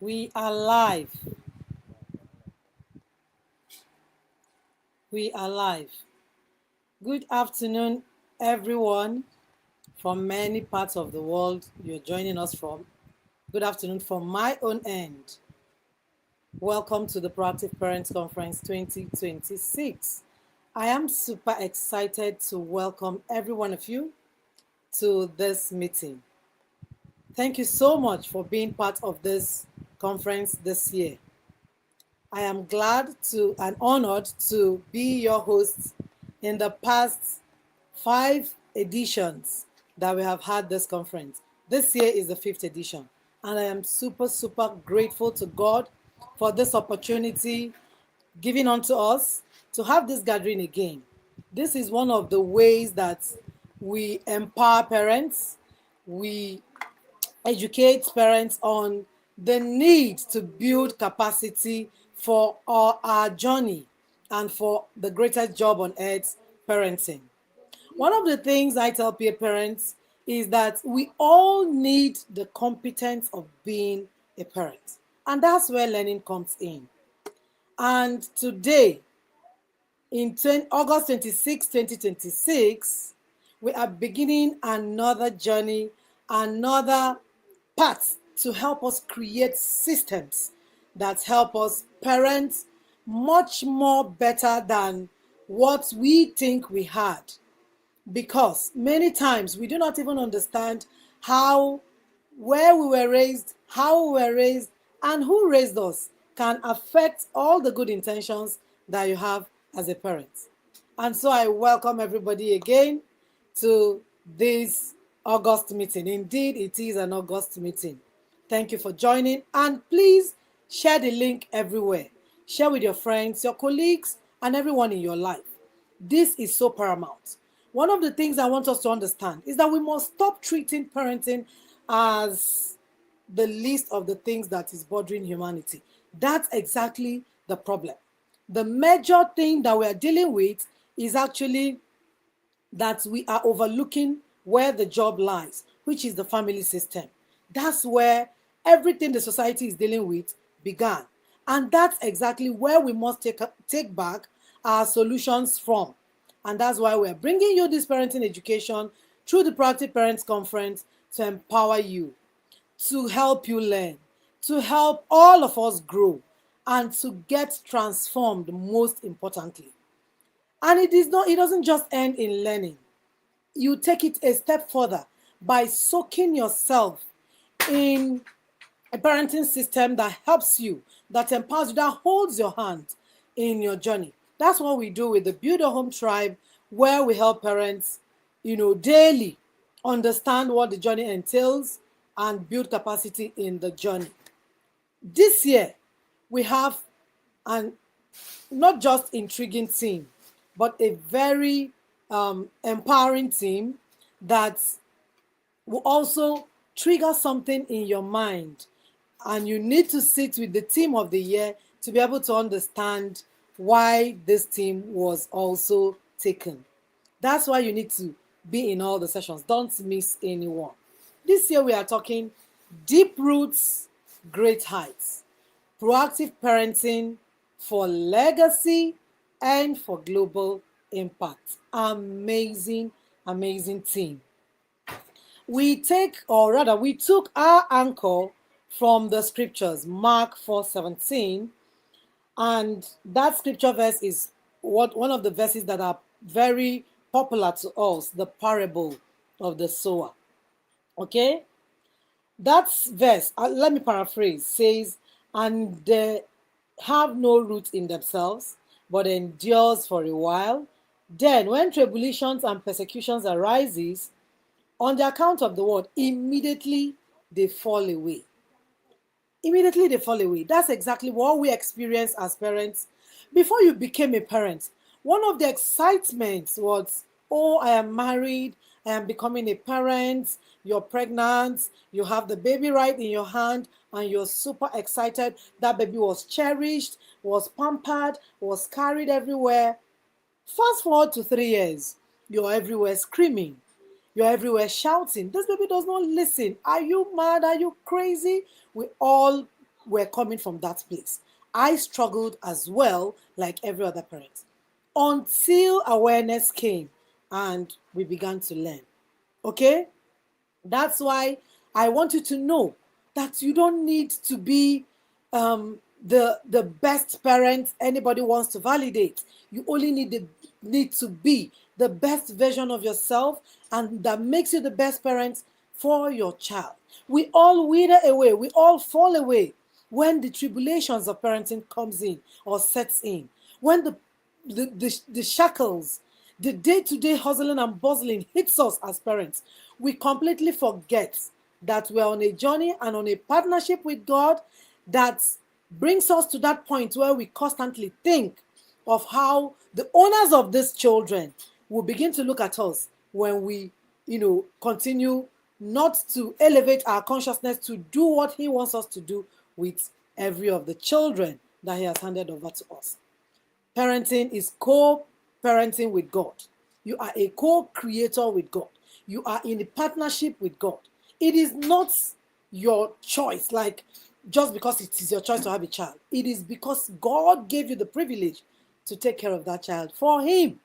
We are live. We are live. Good afternoon, everyone from many parts of the world you're joining us from. Good afternoon from my own end. Welcome to the Proactive Parents Conference 2026. I am super excited to welcome every one of you to this meeting. Thank you so much for being part of this conference this year. I am glad and honored to be your host in the past 5 editions that we have had this conference. This year is the 5th edition, and I am super grateful to God for this opportunity given unto us to have this gathering again. This is one of the ways that we empower parents, we educate parents on the need to build capacity for our journey and for the greatest job on earth, parenting. One of the things I tell parents is that we all need the competence of being a parent. And that's where learning comes in. And today, in August 26, 2026, we are beginning another journey, another path to help us create systems that help us parent much more better than what we think we had. Because many times we do not even understand where we were raised, how we were raised, and who raised us can affect all the good intentions that you have as a parent. And so I welcome everybody again to this August meeting. Indeed, it is an August meeting. Thank you for joining, and please share the link everywhere. Share with your friends, your colleagues, and everyone in your life. This is so paramount. One of the things I want us to understand is that we must stop treating parenting as the least of the things that is bothering humanity. That's exactly the problem. The major thing that we are dealing with is actually that we are overlooking where the job lies, which is the family system. That's where everything the society is dealing with began. And that's exactly where we must take back our solutions from. And that's why we're bringing you this parenting education through the Proactive Parents Conference to empower you, to help you learn, to help all of us grow, and to get transformed, most importantly. And it doesn't just end in learning. You take it a step further by soaking yourself in a parenting system that helps you, that empowers you, that holds your hand in your journey. That's what we do with the Build a Home Tribe, where we help parents, daily understand what the journey entails and build capacity in the journey. This year, we have an not just intriguing team, but a very empowering team that will also trigger something in your mind. And you need to sit with the team of the year to be able to understand why this team was also taken. That's why you need to be in all the sessions. Don't miss anyone. This year we are talking deep roots, great heights. Proactive parenting for legacy and for global impact. Amazing team. We took our anchor from the scriptures, Mark 4:17, and that scripture verse is one of the verses that are very popular to us, the parable of the sower. Okay? That verse, let me paraphrase, says, "And they have no root in themselves, but endures for a while. Then when tribulations and persecutions arises, on the account of the word, immediately they fall away." Immediately they fall away. That's exactly what we experience as parents. Before you became a parent, one of the excitements was, oh, I am married, I am becoming a parent, you're pregnant, you have the baby right in your hand, and you're super excited. That baby was cherished, was pampered, was carried everywhere. Fast forward to 3 years, you're everywhere screaming. You're everywhere shouting. This baby does not listen. Are you mad? Are you crazy? We all were coming from that place. I struggled as well, like every other parent, until awareness came and we began to learn. Okay? That's why I want you to know that you don't need to be the best parent anybody wants to validate. You only need to be the best version of yourself, and that makes you the best parent for your child. We all wither away. We all fall away when the tribulations of parenting comes in or sets in. When the shackles, the day-to-day hustling and bustling hits us as parents, we completely forget that we're on a journey and on a partnership with God that brings us to that point where we constantly think of how the owners of these children will begin to look at us when we, continue not to elevate our consciousness to do what He wants us to do with every of the children that He has handed over to us. Parenting is co-parenting with God. You are a co-creator with God. You are in a partnership with God. It is not your choice, like just because it is your choice to have a child. It is because God gave you the privilege to take care of that child for Him.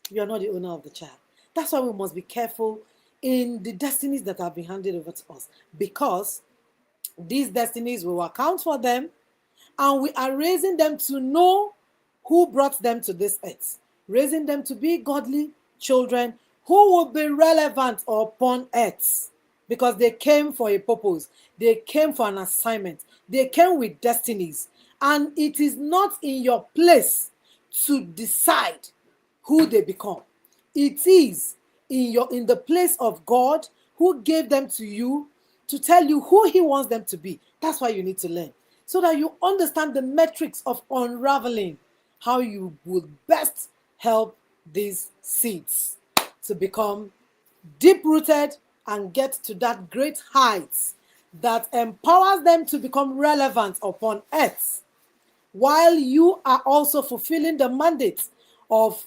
You are not the owner of the child. That's why we must be careful in the destinies that have been handed over to us, because these destinies will account for them, and we are raising them to know who brought them to this earth, raising them to be godly children who will be relevant upon earth, because they came for a purpose, they came for an assignment, they came with destinies, and it is not in your place to decide who they become. It is in the place of God, who gave them to you to tell you who He wants them to be. That's why you need to learn, so that you understand the metrics of unraveling how you would best help these seeds to become deep-rooted and get to that great heights that empowers them to become relevant upon earth, while you are also fulfilling the mandate of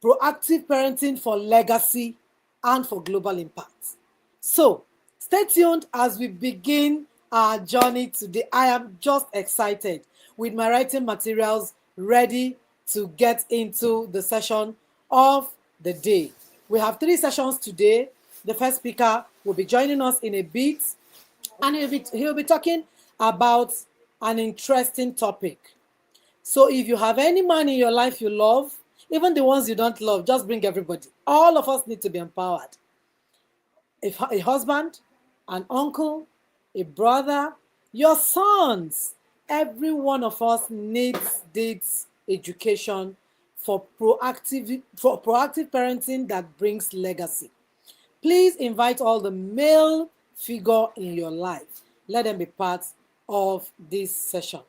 proactive parenting for legacy and for global impact. So, stay tuned as we begin our journey today. I am just excited with my writing materials ready to get into the session of the day. We have 3 sessions today. The first speaker will be joining us in a bit, and he'll be talking about an interesting topic. So if you have any man in your life you love, even the ones you don't love, just bring everybody. All of us need to be empowered. A husband, an uncle, a brother, your sons, every one of us needs this education for proactive parenting that brings legacy. Please invite all the male figure in your life. Let them be part of this session.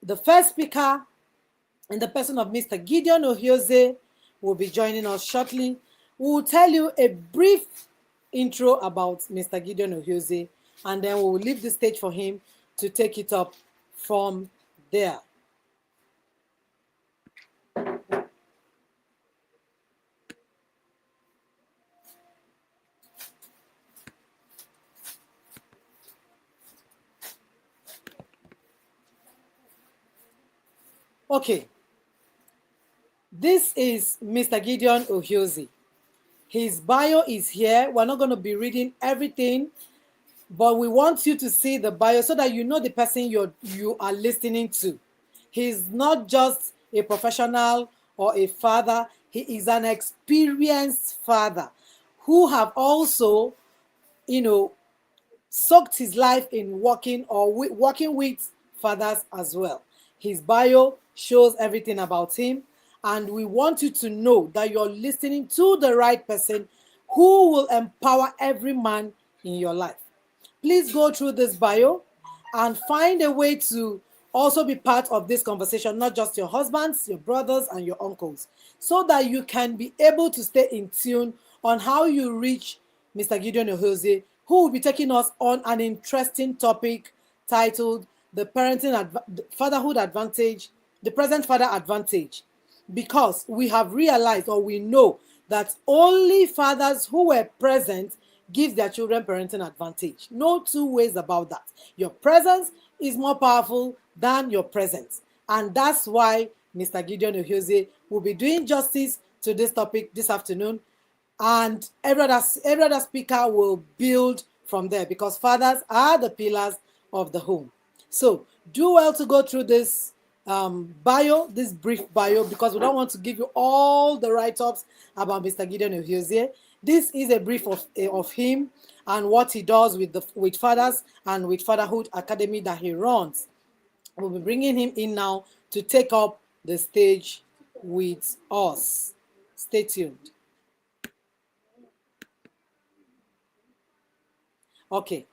The first speaker, in the person of Mr. Gideon Ohioze, will be joining us shortly. We will tell you a brief intro about Mr. Gideon Ohioze, and then we will leave the stage for him to take it up from there. Okay, this is Mr. Gideon Ohioze. His bio is here. We're not going to be reading everything, but we want you to see the bio so that you know the person you are listening to. He's not just a professional or a father. He is an experienced father who have also, soaked his life in working with fathers as well. His bio shows everything about him, and we want you to know that you're listening to the right person who will empower every man in your life. Please go through this bio and find a way to also be part of this conversation, not just your husbands, your brothers, and your uncles, so that you can be able to stay in tune on how you reach Mr. Gideon Ohioze, who will be taking us on an interesting topic titled the fatherhood advantage, the present father advantage. Because we have realized, or we know, that only fathers who were present gives their children parenting advantage. No two ways about that. Your presence is more powerful than your presence. And that's why Mr. Gideon Ohioze will be doing justice to this topic this afternoon. And every other speaker will build from there because fathers are the pillars of the home. So do well to go through this bio, this brief bio, because we don't want to give you all the write-ups about Mr. Gideon Ohioze. This is a brief of him and what he does with fathers and with Fatherhood Academy that he runs. We'll be bringing him in now to take up the stage with us. Stay tuned. Okay.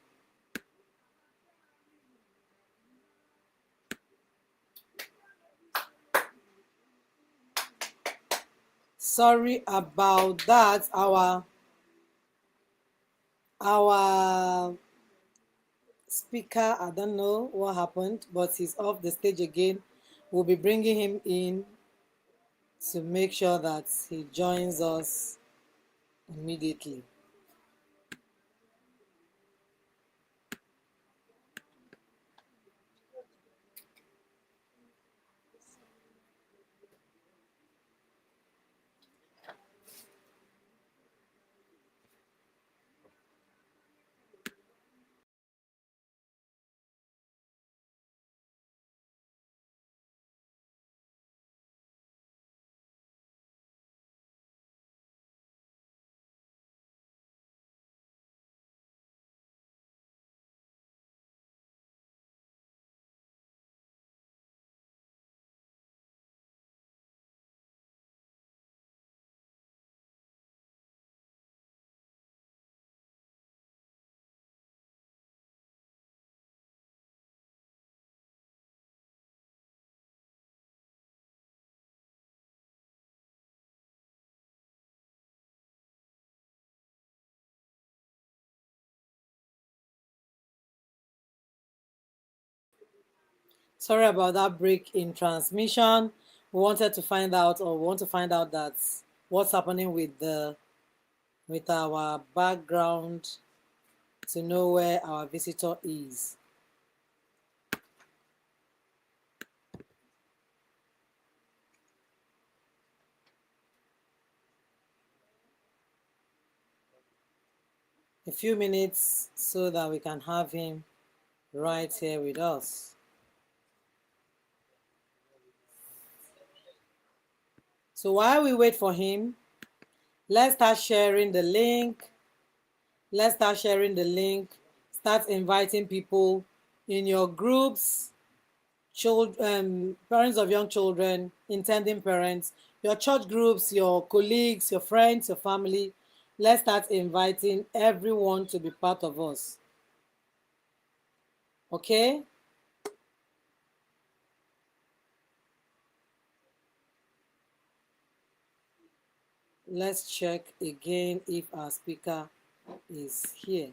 Sorry about that. Our speaker, I don't know what happened, but he's off the stage again. We'll be bringing him in to make sure that he joins us immediately. Sorry about that break in transmission. We wanted to find out, or we want to find out that what's happening with our background to know where our visitor is. A few minutes so that we can have him right here with us. So while we wait for him, let's start sharing the link. Let's start sharing the link. Start inviting people in your groups, parents of young children, intending parents, your church groups, your colleagues, your friends, your family. Let's start inviting everyone to be part of us. Okay? Let's check again if our speaker is here.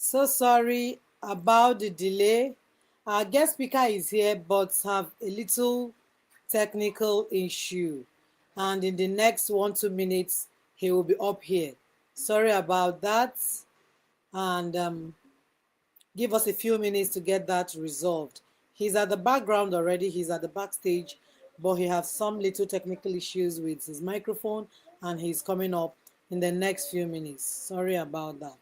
So sorry about the delay. Our guest speaker is here but have a little technical issue. And in the next 1-2 minutes, he will be up here. Sorry about that. And give us a few minutes to get that resolved. He's at the background already, he's at the backstage, but he has some little technical issues with his microphone and he's coming up in the next few minutes. Sorry about that.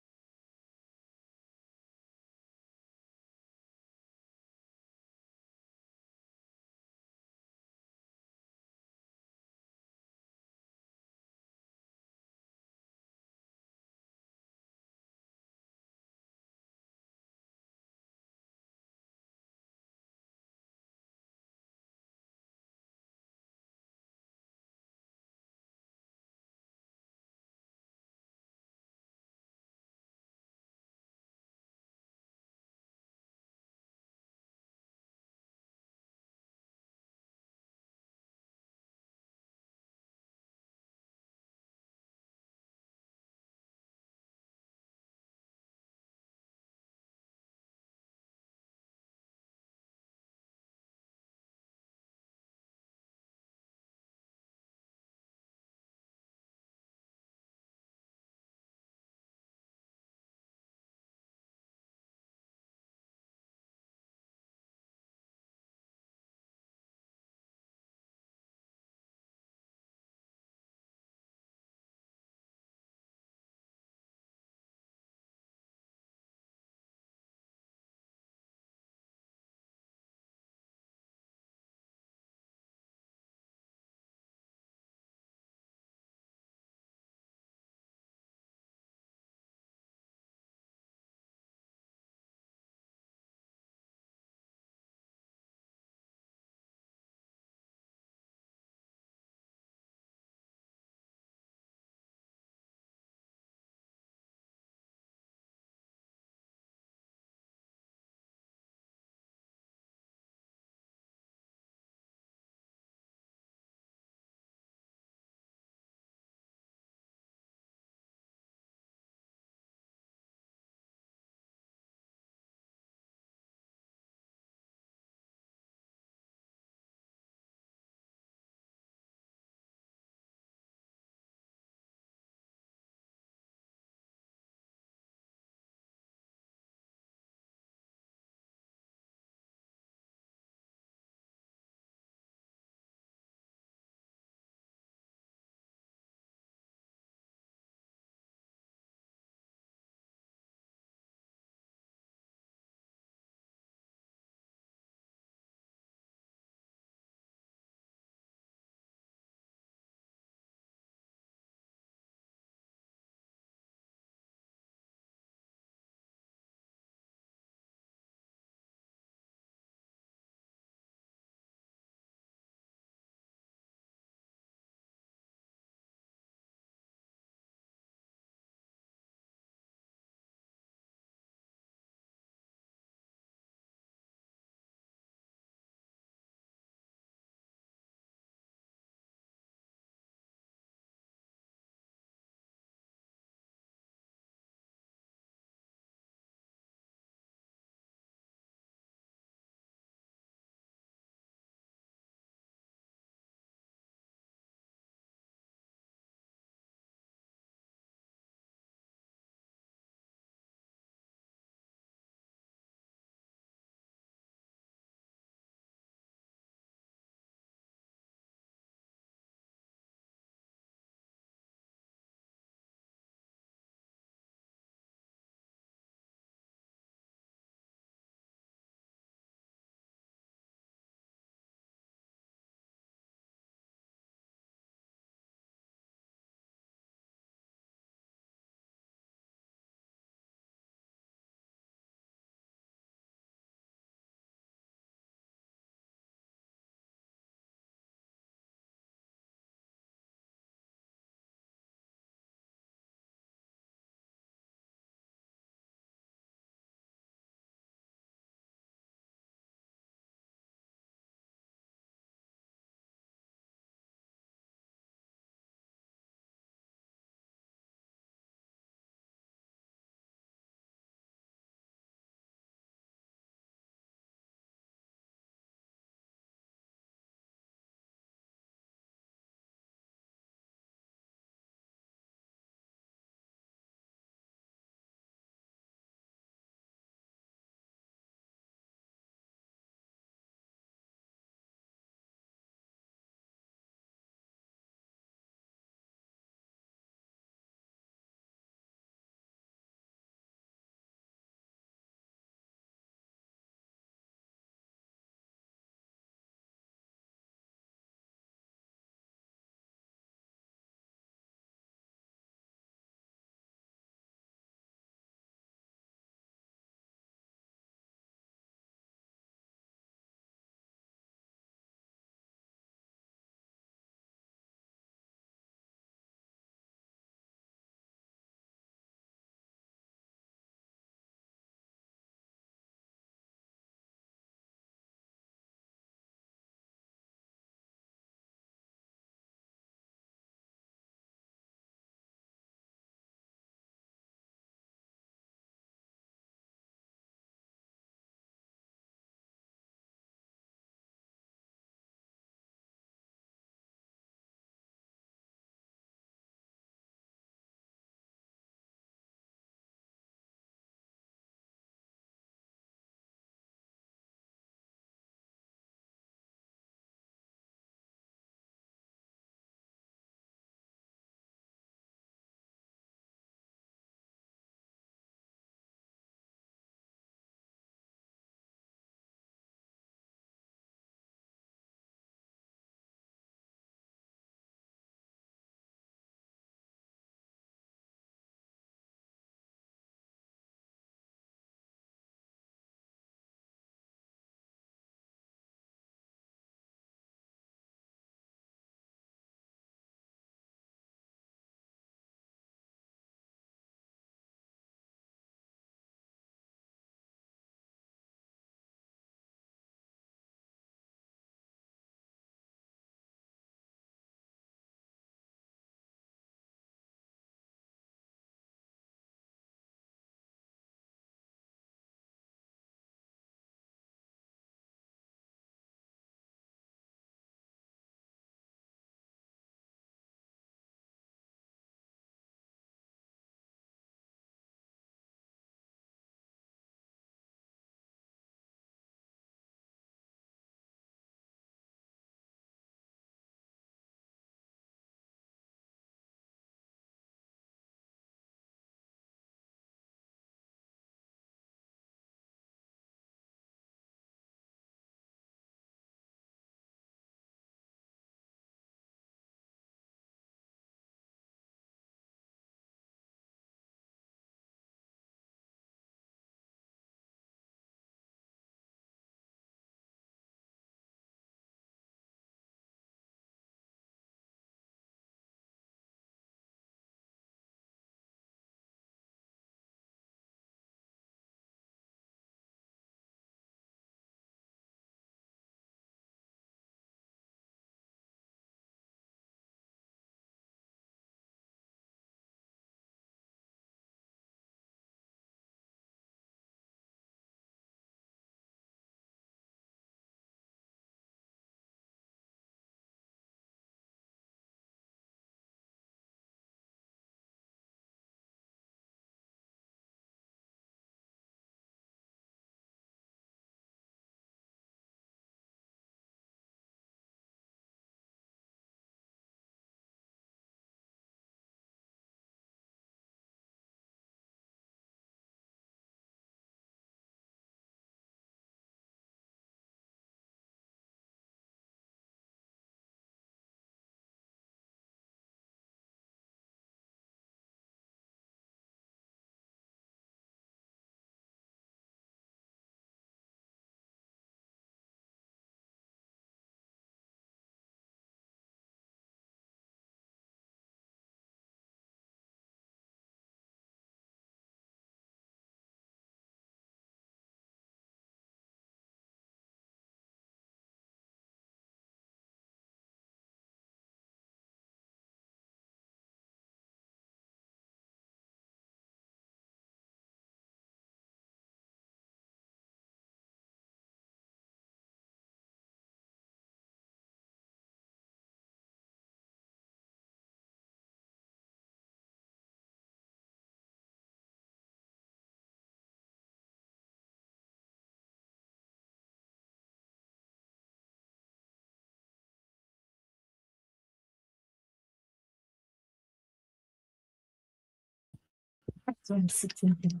So I'm sitting here.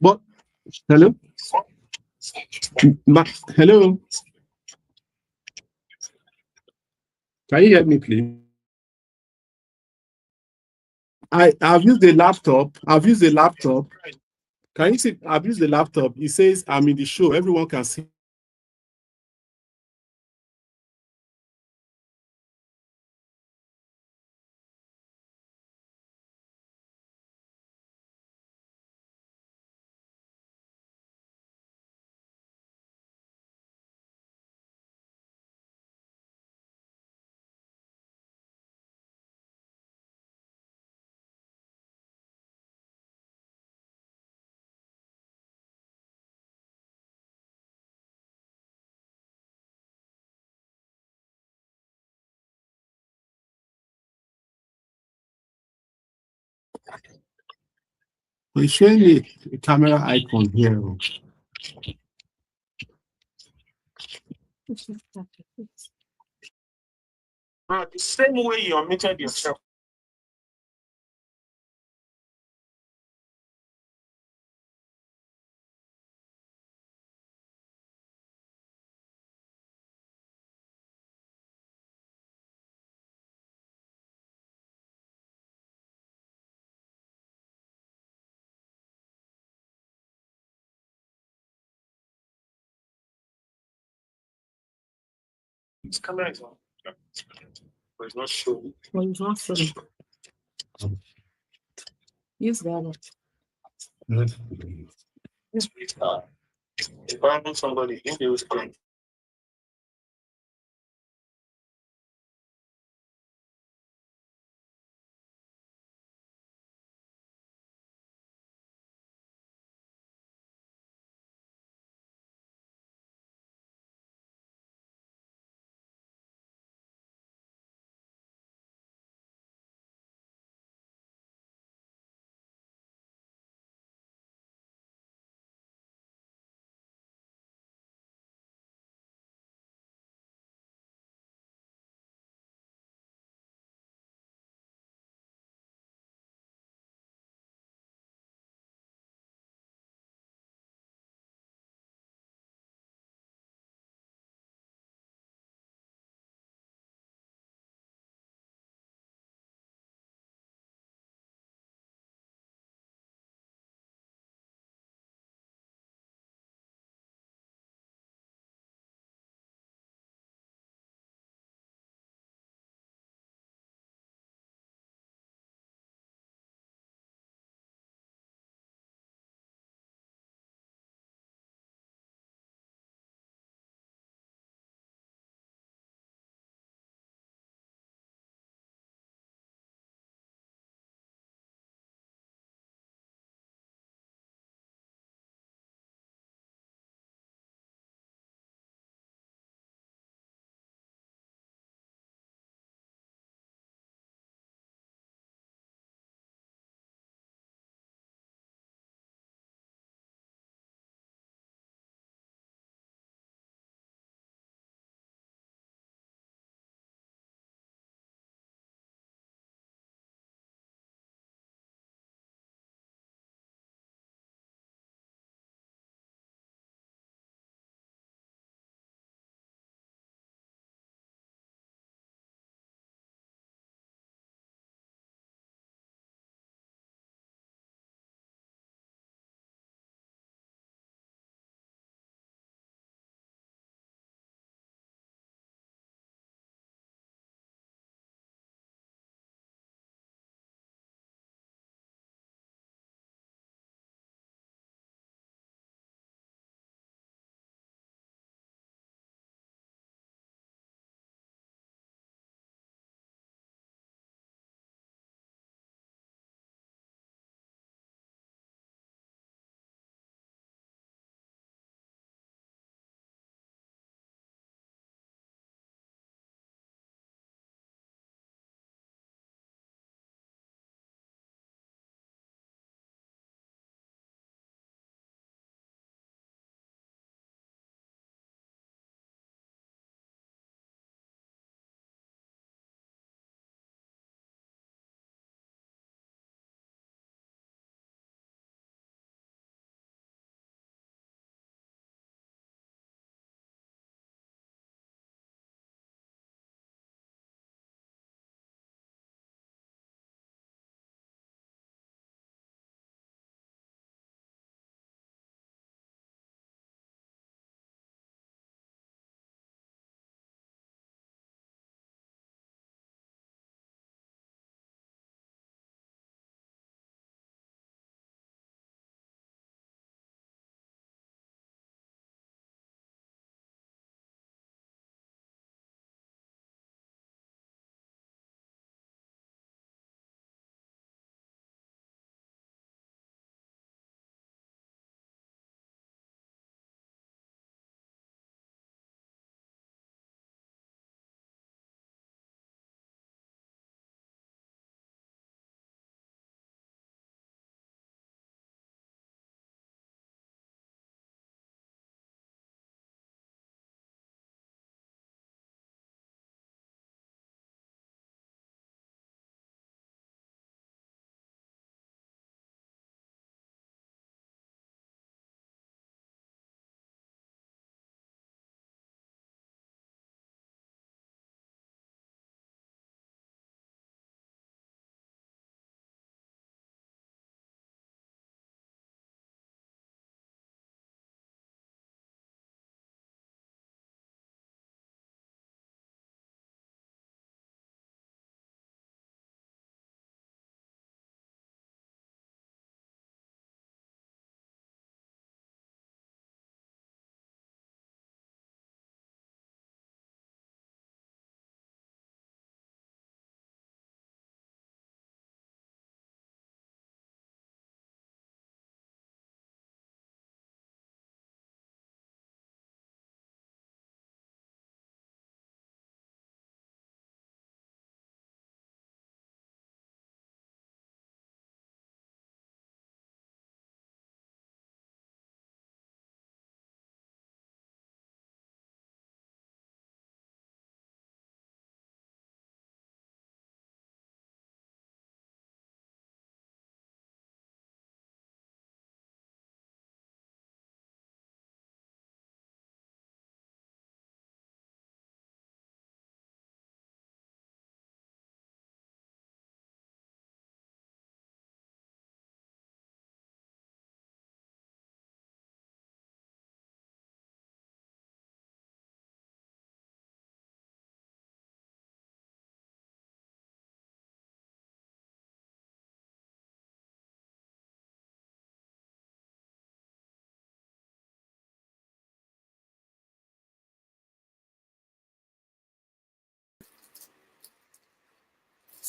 But hello, hello. Can you hear me, please? I've used the laptop. I've used the laptop. Can you see? I've used the laptop. It says I'm in the show. Everyone can see. It's showing me a camera icon here. The same way you unmuted yourself. This camera is on, but it's not showing. Well, it's not showing. Use the other. This is if I want somebody in the screen.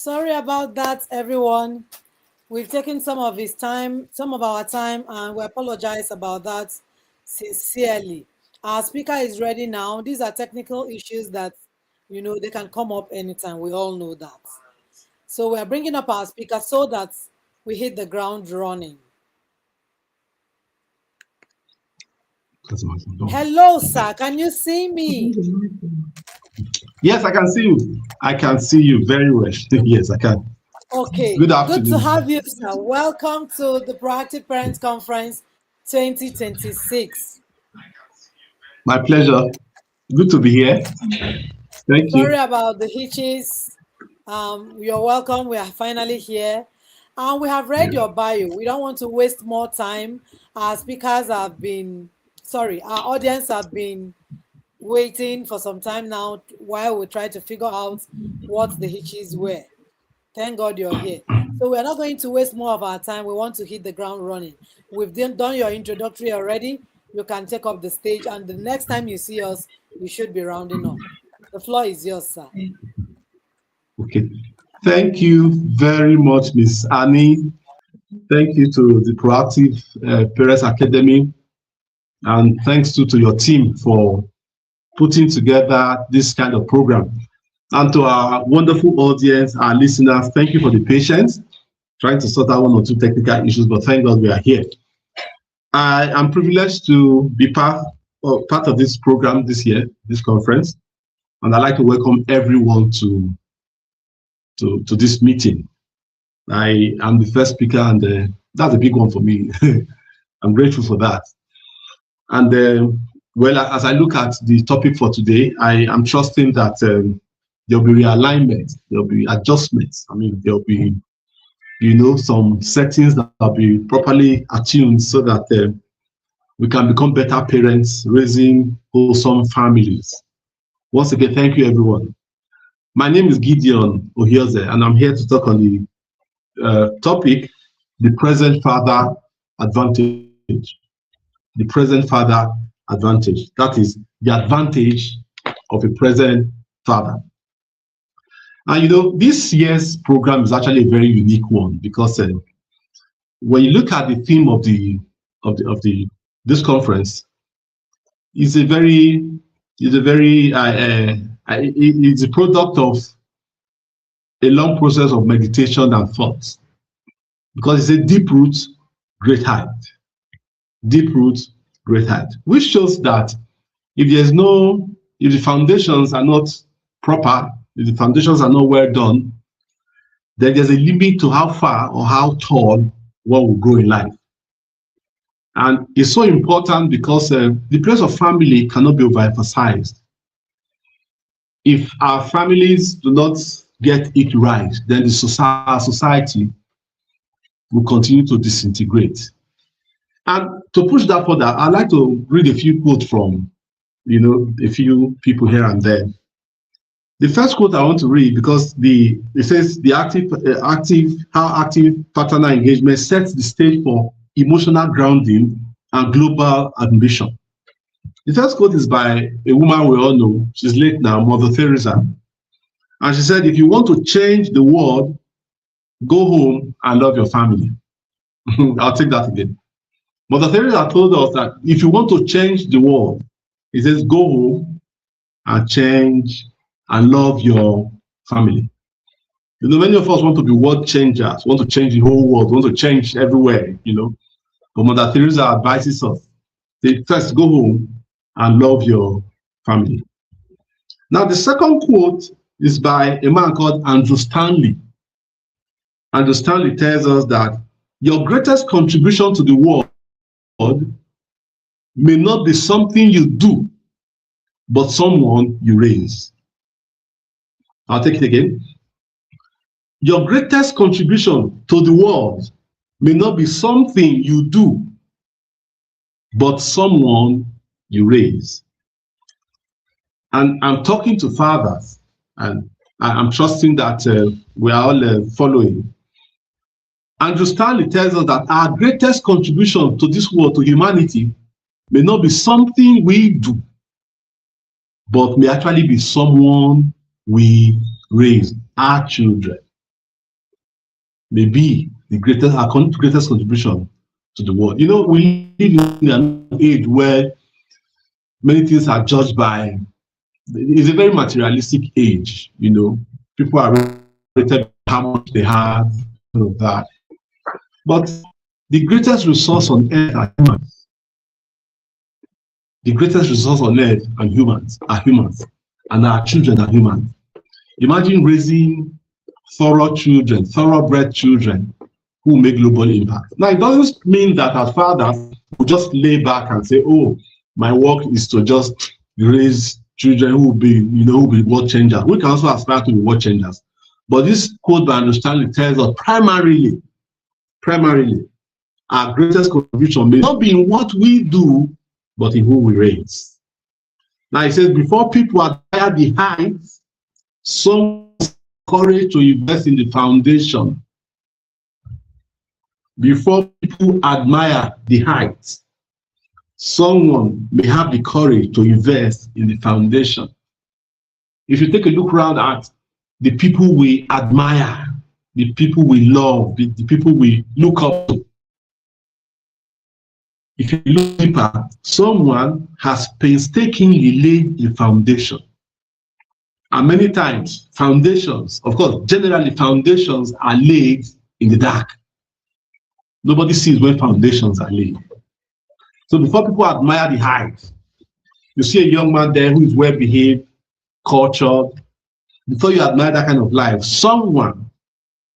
Sorry about that, everyone. We've taken some of his time, some of our time, and we apologize about that sincerely. Our speaker is ready now. These are technical issues that, they can come up anytime. We all know that. So we're bringing up our speaker so that we hit the ground running. Hello, sir. Can you see me? Yes, I can see you. I can see you very well. Yes, I can. Okay, Good good to afternoon. have you, sir. Welcome to the Proactive Parents Conference 2026. My pleasure. Good to be here. Thank Sorry you. about the hitches. You're welcome. We are finally here. And we have read your bio. We don't want to waste more time. Our speakers have been, sorry, our audience have been waiting for some time now while we try to figure out what the hitches were. Thank God you're here. So we're not going to waste more of our time. We want to hit the ground running. We've done your introductory already. You can take up the stage, and the next time you see us, you should be rounding up. The floor is yours, sir. Okay. Thank you very much, Miss Annie. Thank you to the Proactive Parents Academy, and thanks to your team for putting together this kind of program. And to our wonderful audience, our listeners, thank you for the patience. Trying to sort out one or two technical issues, but thank God we are here. I am privileged to be part of this program this year, this conference, and I'd like to welcome everyone to this meeting. I am the first speaker, and that's a big one for me. I'm grateful for that. And well, as I look at the topic for today, I am trusting that there'll be realignment, there'll be adjustments. I mean, there'll be, some settings that will be properly attuned so that we can become better parents, raising wholesome families. Once again, thank you, everyone. My name is Gideon Ohioze, and I'm here to talk on the topic, the present father advantage. The present father advantage. That is the advantage of a present father. And this year's program is actually a very unique one because when you look at the theme of the this conference, it's a very it's a product of a long process of meditation and thought, because it's a deep root, great height. Deep root, great height, which shows that if the foundations are not proper, if the foundations are not well done, then there's a limit to how far or how tall one will go in life. And it's so important because the place of family cannot be overemphasized. If our families do not get it right, then the society will continue to disintegrate. And to push that further, I'd like to read a few quotes from, a few people here and there. The first quote I want to read, because it says the how active paternal engagement sets the stage for emotional grounding and global ambition. The first quote is by a woman we all know. She's late now, Mother Teresa. And she said, if you want to change the world, go home and love your family. I'll take that again. Mother Teresa told us that if you want to change the world, it says go home and change and love your family. Many of us want to be world changers, want to change the whole world, want to change everywhere, But Mother Teresa advises us, say, first go home and love your family. Now, the second quote is by a man called Andrew Stanley. Andrew Stanley tells us that your greatest contribution to the world may not be something you do, but someone you raise. I'll take it again. Your greatest contribution to the world may not be something you do, but someone you raise. And I'm talking to fathers, and I'm trusting that we are all following. Andrew Stanley tells us that our greatest contribution to this world, to humanity, may not be something we do, but may actually be someone we raise, our children. may be the greatest contribution to the world. You know, we live in an age where many things are judged by, it's a very materialistic age, you know. People are rated by how much they have, all of that. But the greatest resource on earth are humans. The greatest resource on earth are humans, and our children are humans. Imagine raising thoroughbred children who make global impact. Now, it doesn't mean that as fathers we just lay back and say, "Oh, my work is to just raise children who will be, who will be world changers." We can also aspire to be world changers. But this quote by understanding tells us primarily, our greatest contribution may not be in what we do, but in who we raise. Now, it says, before people admire the heights, some courage to invest in the foundation. Before people admire the heights, someone may have the courage to invest in the foundation. If you take a look around at the people we admire, the people we love, the people we look up to, if you look deeper, someone has painstakingly laid a foundation. And many times, foundations, of course, generally foundations are laid in the dark. Nobody sees where foundations are laid. So before people admire the height, you see a young man there who is well behaved, cultured. Before you admire that kind of life, someone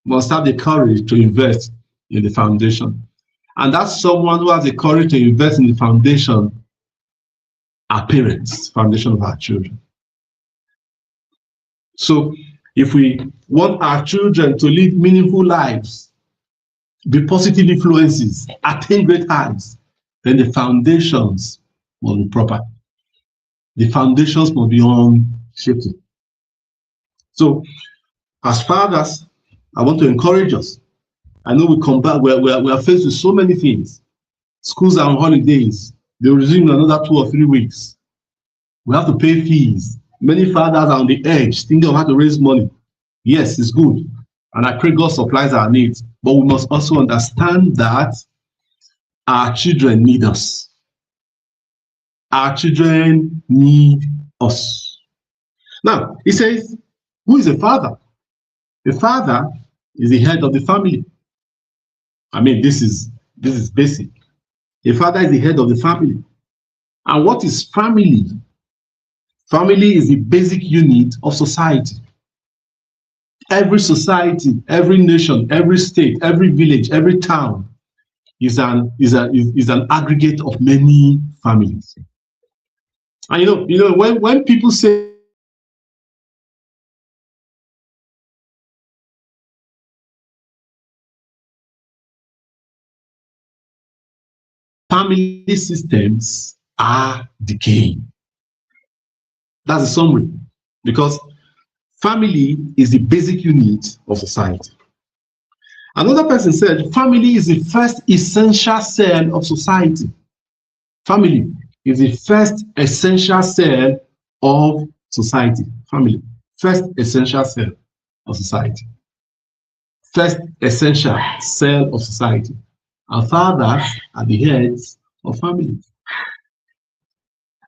must have the courage to invest in the foundation. And that's someone who has the courage to invest in the foundation, our parents, foundation of our children. So if we want our children to lead meaningful lives, be positive influences, attain great heights, then the foundations must be proper. The foundations must be unshaken. So, as fathers, I want to encourage us. I know we come back, we are faced with so many things. Schools are on holidays. They will resume in another 2 or 3 weeks. We have to pay fees. Many fathers are on the edge, thinking of how to raise money. Yes, it's good. And I pray God supplies our needs. But we must also understand that our children need us. Our children need us. Now, he says, who is a father? The father is the head of the family. I mean, this is basic. A father is the head of the family. And what is family? Family is the basic unit of society. Every society, every nation, every state, every village, every town is an aggregate of many families. And when people say family systems are decaying, that's a summary, because family is the basic unit of society. Another person said family is the first essential cell of society. Family is the first essential cell of society. Family, first essential cell of society. First essential cell of society. And fathers are the heads of families.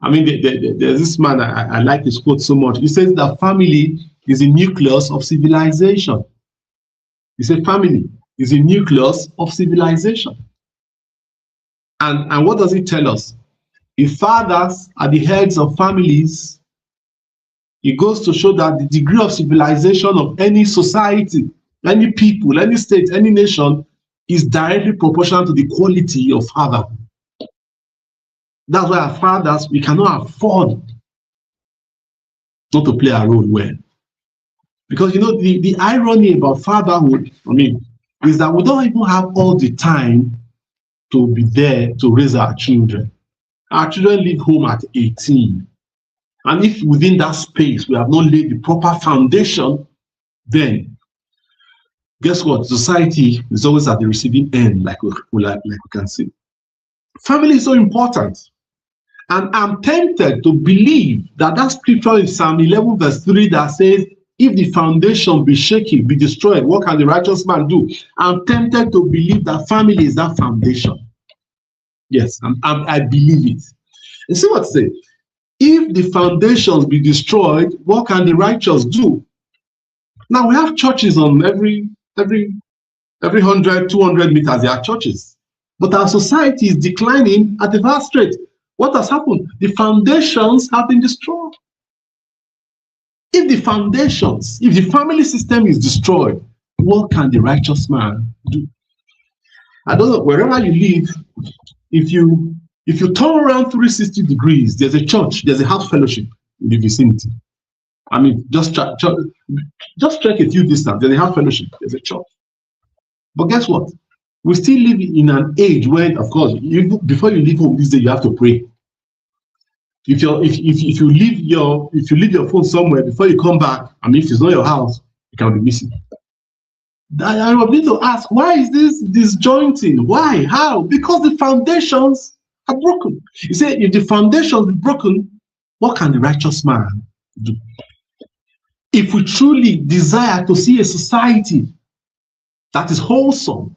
I mean, there's this man, I like this quote so much. He says that family is the nucleus of civilization. He said family is the nucleus of civilization. And what does it tell us? If fathers are the heads of families, it goes to show that the degree of civilization of any society, any people, any state, any nation is directly proportional to the quality of fatherhood. That's why as fathers, we cannot afford not to play our role well. Because the irony about fatherhood, is that we don't even have all the time to be there to raise our children. Our children leave home at 18. And if within that space we have not laid the proper foundation, then guess what? Society is always at the receiving end, like we can see. Family is so important. And I'm tempted to believe that scripture in Psalm 11 verse 3 that says, If the foundation be shaken, be destroyed, what can the righteous man do? I'm tempted to believe that family is that foundation. Yes, I believe it. You see what I say? If the foundations be destroyed, what can the righteous do? Now we have churches on every 100, 200 meters, there are churches. But our society is declining at a fast rate. What has happened? The foundations have been destroyed. If the foundations, if the family system is destroyed, what can the righteous man do? I don't know, wherever you live, if you turn around 360 degrees, there's a church, there's a house fellowship in the vicinity. I mean, just check a few distance, there's a house fellowship, there's a church. But guess what? We still live in an age when, of course, before you leave home this day, you have to pray. If you leave your phone somewhere, before you come back, I mean, if it's not your house, it can be missing. I need to ask, why is this disjointing? Why? How? Because the foundations are broken. You say, if the foundations are broken, what can the righteous man do? If we truly desire to see a society that is wholesome,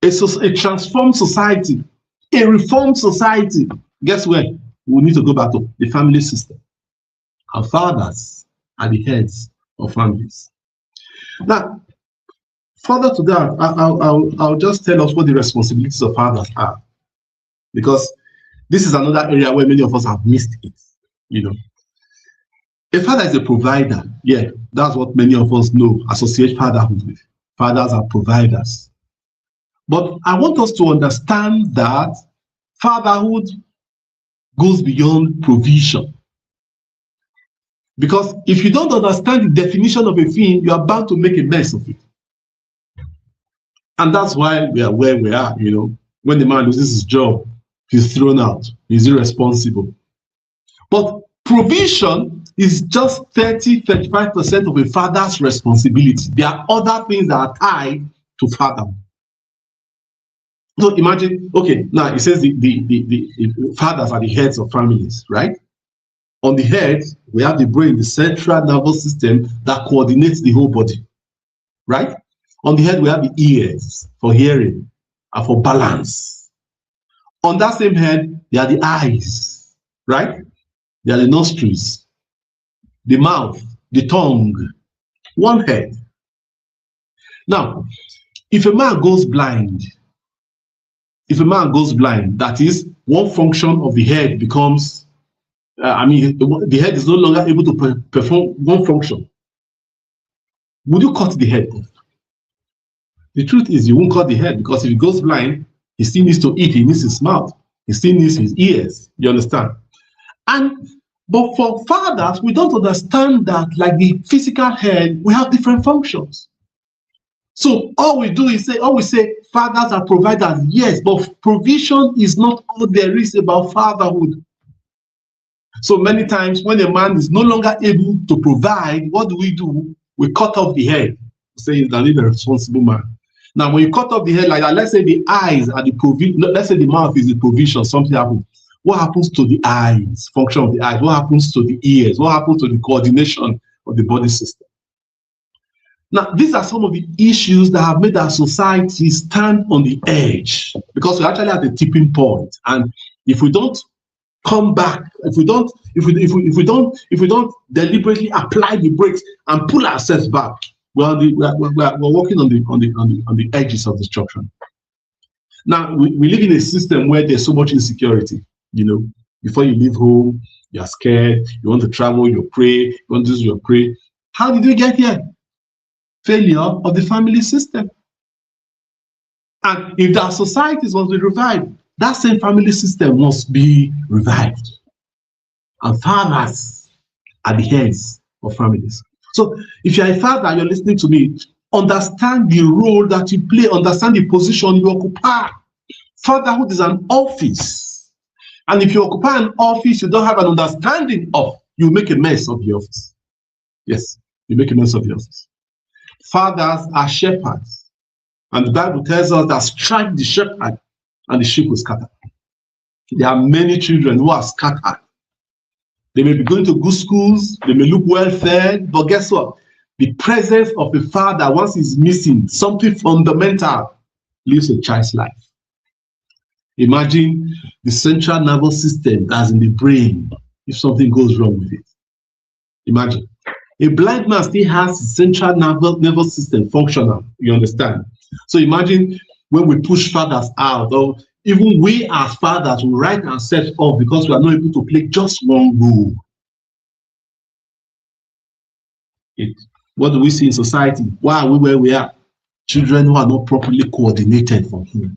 a transformed society, a reformed society, guess where? We need to go back to the family system. Our fathers are the heads of families. Now, further to that, I'll just tell us what the responsibilities of fathers are, because this is another area where many of us have missed it. You know, a father is a provider. Yeah, that's what many of us know, associate fatherhood with. Fathers are providers. But I want us to understand that fatherhood goes beyond provision. Because if you don't understand the definition of a thing, you are bound to make a mess of it. And that's why we are where we are, you know. When the man loses his job, he's thrown out, he's irresponsible. But provision is just 30-35% of a father's responsibility. There are other things that are tied to fatherhood. So imagine, okay, now it says the fathers are the heads of families, right? On the head, we have the brain, the central nervous system that coordinates the whole body, right? On the head, we have the ears for hearing and for balance. On that same head, there are the eyes, right? There are the nostrils, the mouth, the tongue, one head. Now, if a man goes blind, that is, one function of the head becomes, the head is no longer able to perform one function. Would you cut the head off? The truth is, you won't cut the head, because if he goes blind, he still needs to eat, he needs his mouth, he still needs his ears. You understand? But for fathers, we don't understand that, like the physical head, we have different functions. So all we say fathers are providers, yes, but provision is not all there is about fatherhood. So many times when a man is no longer able to provide, what do? We cut off the head, saying that he's a responsible man. Now, when you cut off the head like that, let's say the eyes are the provision, let's say the mouth is the provision, something happens. What happens to the eyes, function of the eyes? What happens to the ears? What happens to the coordination of the body system? Now, these are some of the issues that have made our society stand on the edge, because we're actually at the tipping point. And if we don't come back, if we don't deliberately apply the brakes and pull ourselves back, we're walking on the edges of destruction. Now, we live in a system where there's so much insecurity. You know, before you leave home, you're scared, you want to travel, you pray, you want to do your pray. How did we get here? Failure of the family system. And if our societies must be revived, that same family system must be revived. And fathers are the heads of families. So if you're a father, you're listening to me, understand the role that you play, understand the position you occupy. Fatherhood is an office. And if you occupy an office you don't have an understanding of, you make a mess of the office. Yes, you make a mess of the office. Fathers are shepherds. And the Bible tells us that strike the shepherd and the sheep will scatter. There are many children who are scattered They may be going to good schools, they may look well fed, but guess what? The presence of a father, once is missing, something fundamental leaves a child's life. Imagine the central nervous system that's in the brain if something goes wrong with it. Imagine. A blind man still has the central nervous system functional, you understand? So imagine when we push fathers out, or even we as fathers will write ourselves off because we are not able to play just one role. What do we see in society? Why are we where we are? Children who are not properly coordinated from home.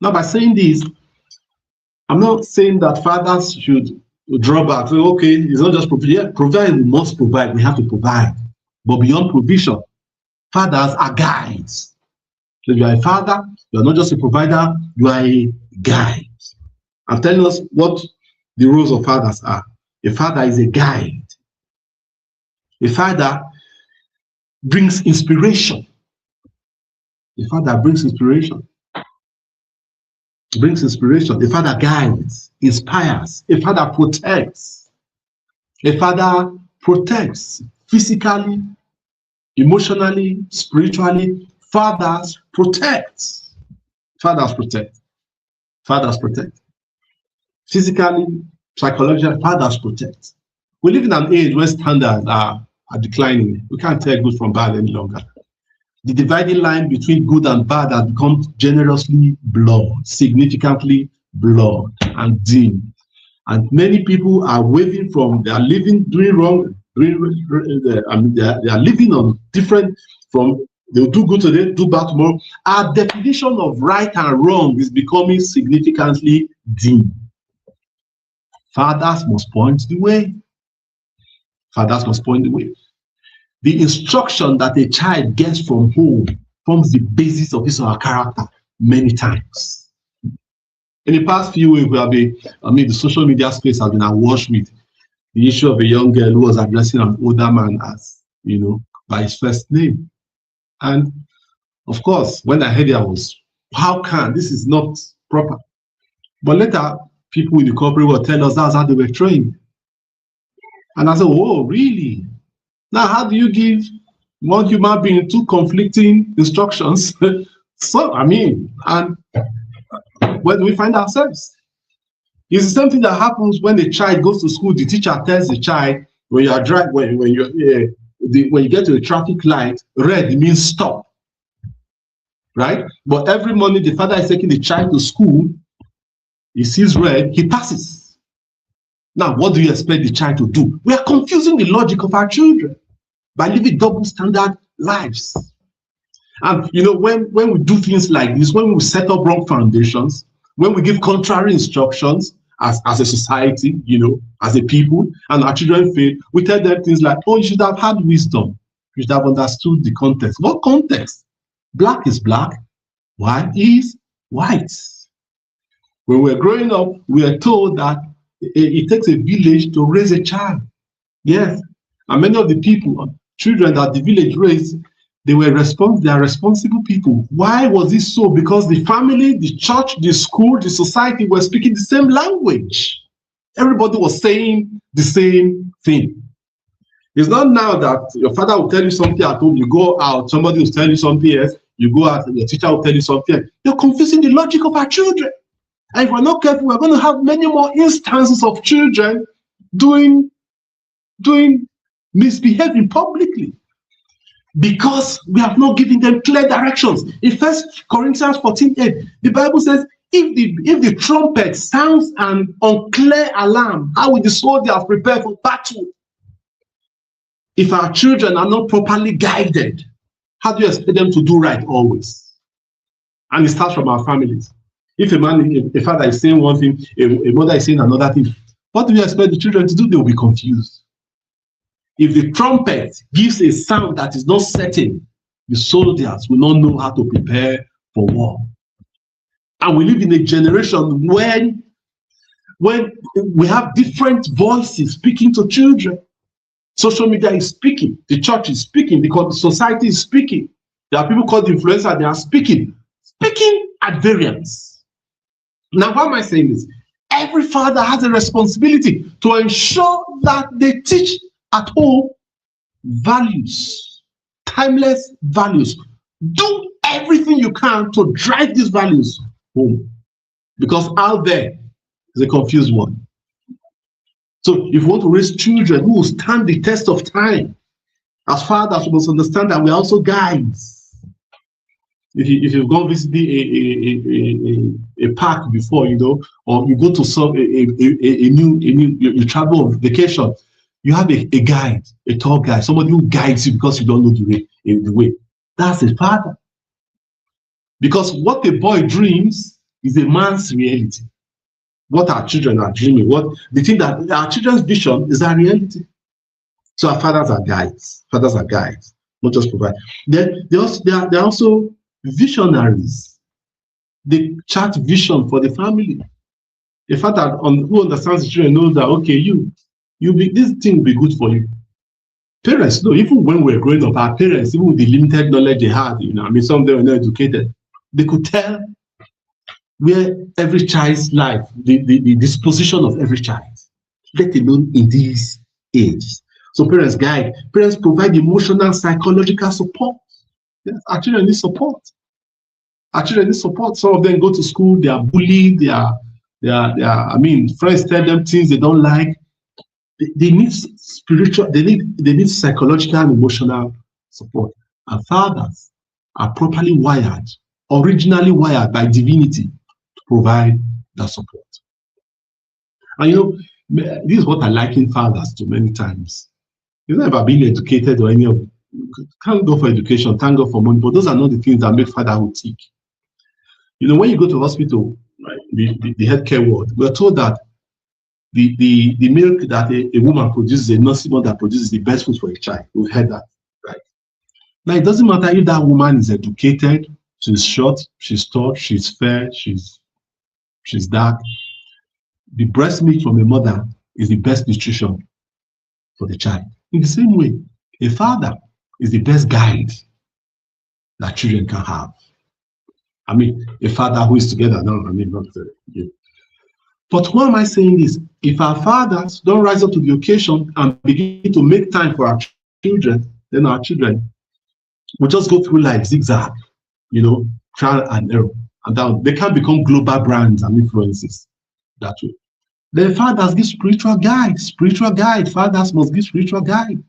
Now, by saying this, I'm not saying that fathers should draw back. So, okay, it's not just provide. Yeah, provide, we must provide. We have to provide. But beyond provision, fathers are guides. So you are a father, you are not just a provider, you are a guide. I'm telling us what the roles of fathers are. A father is a guide. A father brings inspiration. A father brings inspiration. Brings inspiration. A father guides, inspires. A father protects. A father protects physically, emotionally, spiritually. Fathers protect. Fathers protect. Fathers protect. Physically, psychologically, fathers protect. We live in an age where standards are declining. We can't tell good from bad any longer. The dividing line between good and bad has become generously blurred, significantly blurred and dim. And many people are waving from, they are living, doing wrong, they are living on different, from they'll do good today, do bad tomorrow. Our definition of right and wrong is becoming significantly dim. Fathers must point the way. Fathers must point the way. The instruction that a child gets from home forms the basis of his or her character many times. In the past few weeks, the social media space has been awash with the issue of a young girl who was addressing an older man as, by his first name. And of course, when I heard it, I was, how can this is not proper? But later, people in the corporate will tell us that's how they were trained. And I said, oh, really? Now, how do you give one human being two conflicting instructions? And where do we find ourselves? It's the same thing that happens when a child goes to school. The teacher tells the child, when you are driving, when you get to a traffic light, red means stop, right? But every morning the father is taking the child to school. He sees red, he passes. Now, what do you expect the child to do? We are confusing the logic of our children by living double standard lives. And when we do things like this, when we set up wrong foundations, when we give contrary instructions as a society, as a people, and our children fail, we tell them things like, oh, you should have had wisdom. You should have understood the context. What context? Black is black, white is white. When we're growing up, we are told that it takes a village to raise a child. Yes. And many of the children that the village raised, they are responsible people. Why was this so? Because the family, the church, the school, the society were speaking the same language. Everybody was saying the same thing. It's not now that your father will tell you something at home, you go out, somebody will tell you something else, you go out, and your teacher will tell you something else. You're confusing the logic of our children. And if we're not careful, we're going to have many more instances of children doing misbehaving publicly because we have not given them clear directions. In 1 Corinthians 14:8, the Bible says, if the trumpet sounds an unclear alarm, how will the soldiers prepare for battle? If our children are not properly guided, how do you expect them to do right always? And it starts from our families. If a father is saying one thing, a mother is saying another thing, what do you expect the children to do? They will be confused. If the trumpet gives a sound that is not certain, the soldiers will not know how to prepare for war. And we live in a generation when we have different voices speaking to children. Social media is speaking, the church is speaking, because the society is speaking. There are people called influencers, they are speaking at variance. Now, why am I saying this? every father has a responsibility to ensure that they teach at home values, timeless values. Do everything you can to drive these values home, because out there is a confused one. So if you want to raise children who will stand the test of time, as fathers, we must understand that we are also guides. If you've gone visit a park before, or you go to some a new you travel on vacation, you have a guide, a tour guide, somebody who guides you because you don't know the way. That's a father. Because what a boy dreams is a man's reality. What our children are dreaming, what the thing that our children's vision is our reality. So our fathers are guides. Fathers are guides, not just provide. Then they're also visionaries. They chart vision for the family. A father who understands the children knows that, okay, this thing will be good for you. Parents know, even when we were growing up, our parents, even with the limited knowledge they had, some of them were not educated, they could tell where every child's life, the disposition of every child, let alone in this age. So parents guide, parents provide emotional, psychological support. Yes, our children need support. Our children need support. Some of them go to school, they are bullied, friends tell them things they don't like. They need spiritual, they need psychological and emotional support. And fathers are properly wired, originally wired by divinity to provide that support. And this is what I liken fathers to many times. It's not about being educated or any of it. Thank God for education, thank God for money, but those are not the things that make fatherhood tick. When you go to hospital, right, the healthcare ward, we're told that the milk that a woman produces, a nursing mother produces, the best food for a child. We've heard that, right? Now, it doesn't matter if that woman is educated, she's short, she's tall, she's fair, she's dark. The breast milk from a mother is the best nutrition for the child. In the same way, a father is the best guide that children can have. A father who is together, not you. But why am I saying this? If our fathers don't rise up to the occasion and begin to make time for our children, then our children will just go through life zigzag, trial and error. And down. They can become global brands and influences that way. Then fathers give spiritual guide. Fathers must give spiritual guide.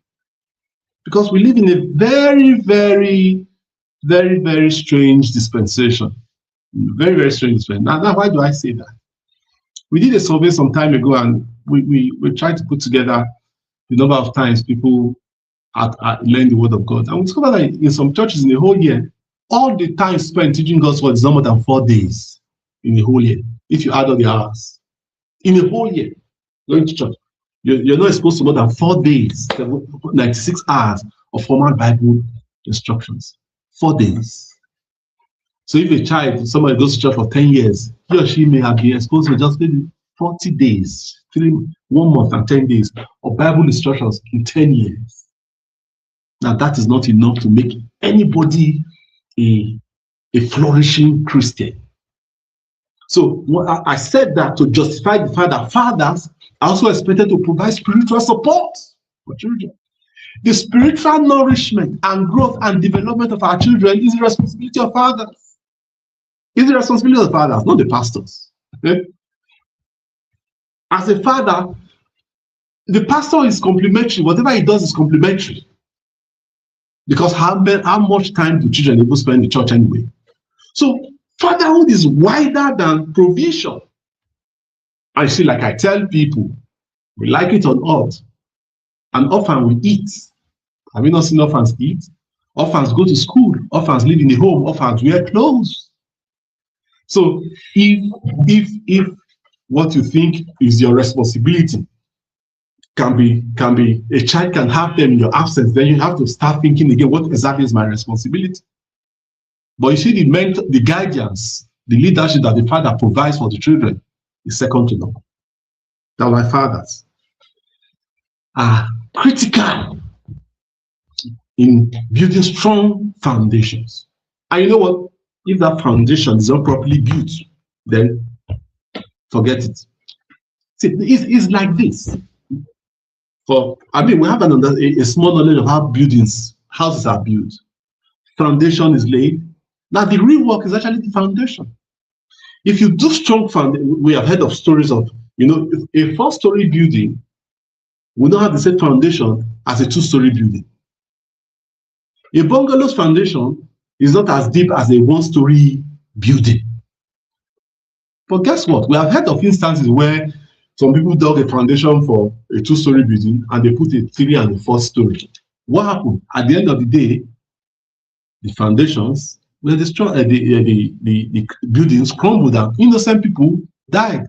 Because we live in a very, very, very, very strange dispensation. Very, very strange dispensation. Now, why do I say that? We did a survey some time ago, and we tried to put together the number of times people learn the word of God. And we discovered that in some churches in a whole year, all the time spent teaching God's word is no more than 4 days in a whole year, if you add all the hours. In a whole year, going to church, you're not exposed to more than 4 days, 96 hours of formal Bible instructions. 4 days. So if somebody goes to church for 10 years, he or she may have been exposed to just maybe 40 days, 1 month and 10 days of Bible instructions in 10 years. Now, that is not enough to make anybody a flourishing Christian. So I said that to justify the fact that fathers are also expected to provide spiritual support for children. The spiritual nourishment and growth and development of our children is the responsibility of fathers. It's the responsibility of fathers, not the pastors. Okay? As a father, the pastor is complimentary. Whatever he does is complimentary. Because how much time do children even spend in the church anyway? So fatherhood is wider than provision. I see, like I tell people, we like it or not, an orphan will eat. Have you not seen orphans eat? Orphans go to school. Orphans live in the home. Orphans wear clothes. So if what you think is your responsibility can be a child can have them in your absence, then you have to start thinking again, what exactly is my responsibility? But you see, the guidance, the leadership that the father provides for the children is second to none. That's why fathers are critical in building strong foundations. And you know what? If that foundation is not properly built, then forget it. See, it's like this. We have a small knowledge of how houses are built. Foundation is laid. Now, the real work is actually the foundation. If you do strong foundation, we have heard of stories of, a four-story building will not have the same foundation as a two-story building. A bungalow's foundation is not as deep as a one-story building. But guess what? We have heard of instances where some people dug a foundation for a two-story building and they put a three and a fourth story. What happened? At the end of the day, the foundations were destroyed, the buildings crumbled and innocent people died.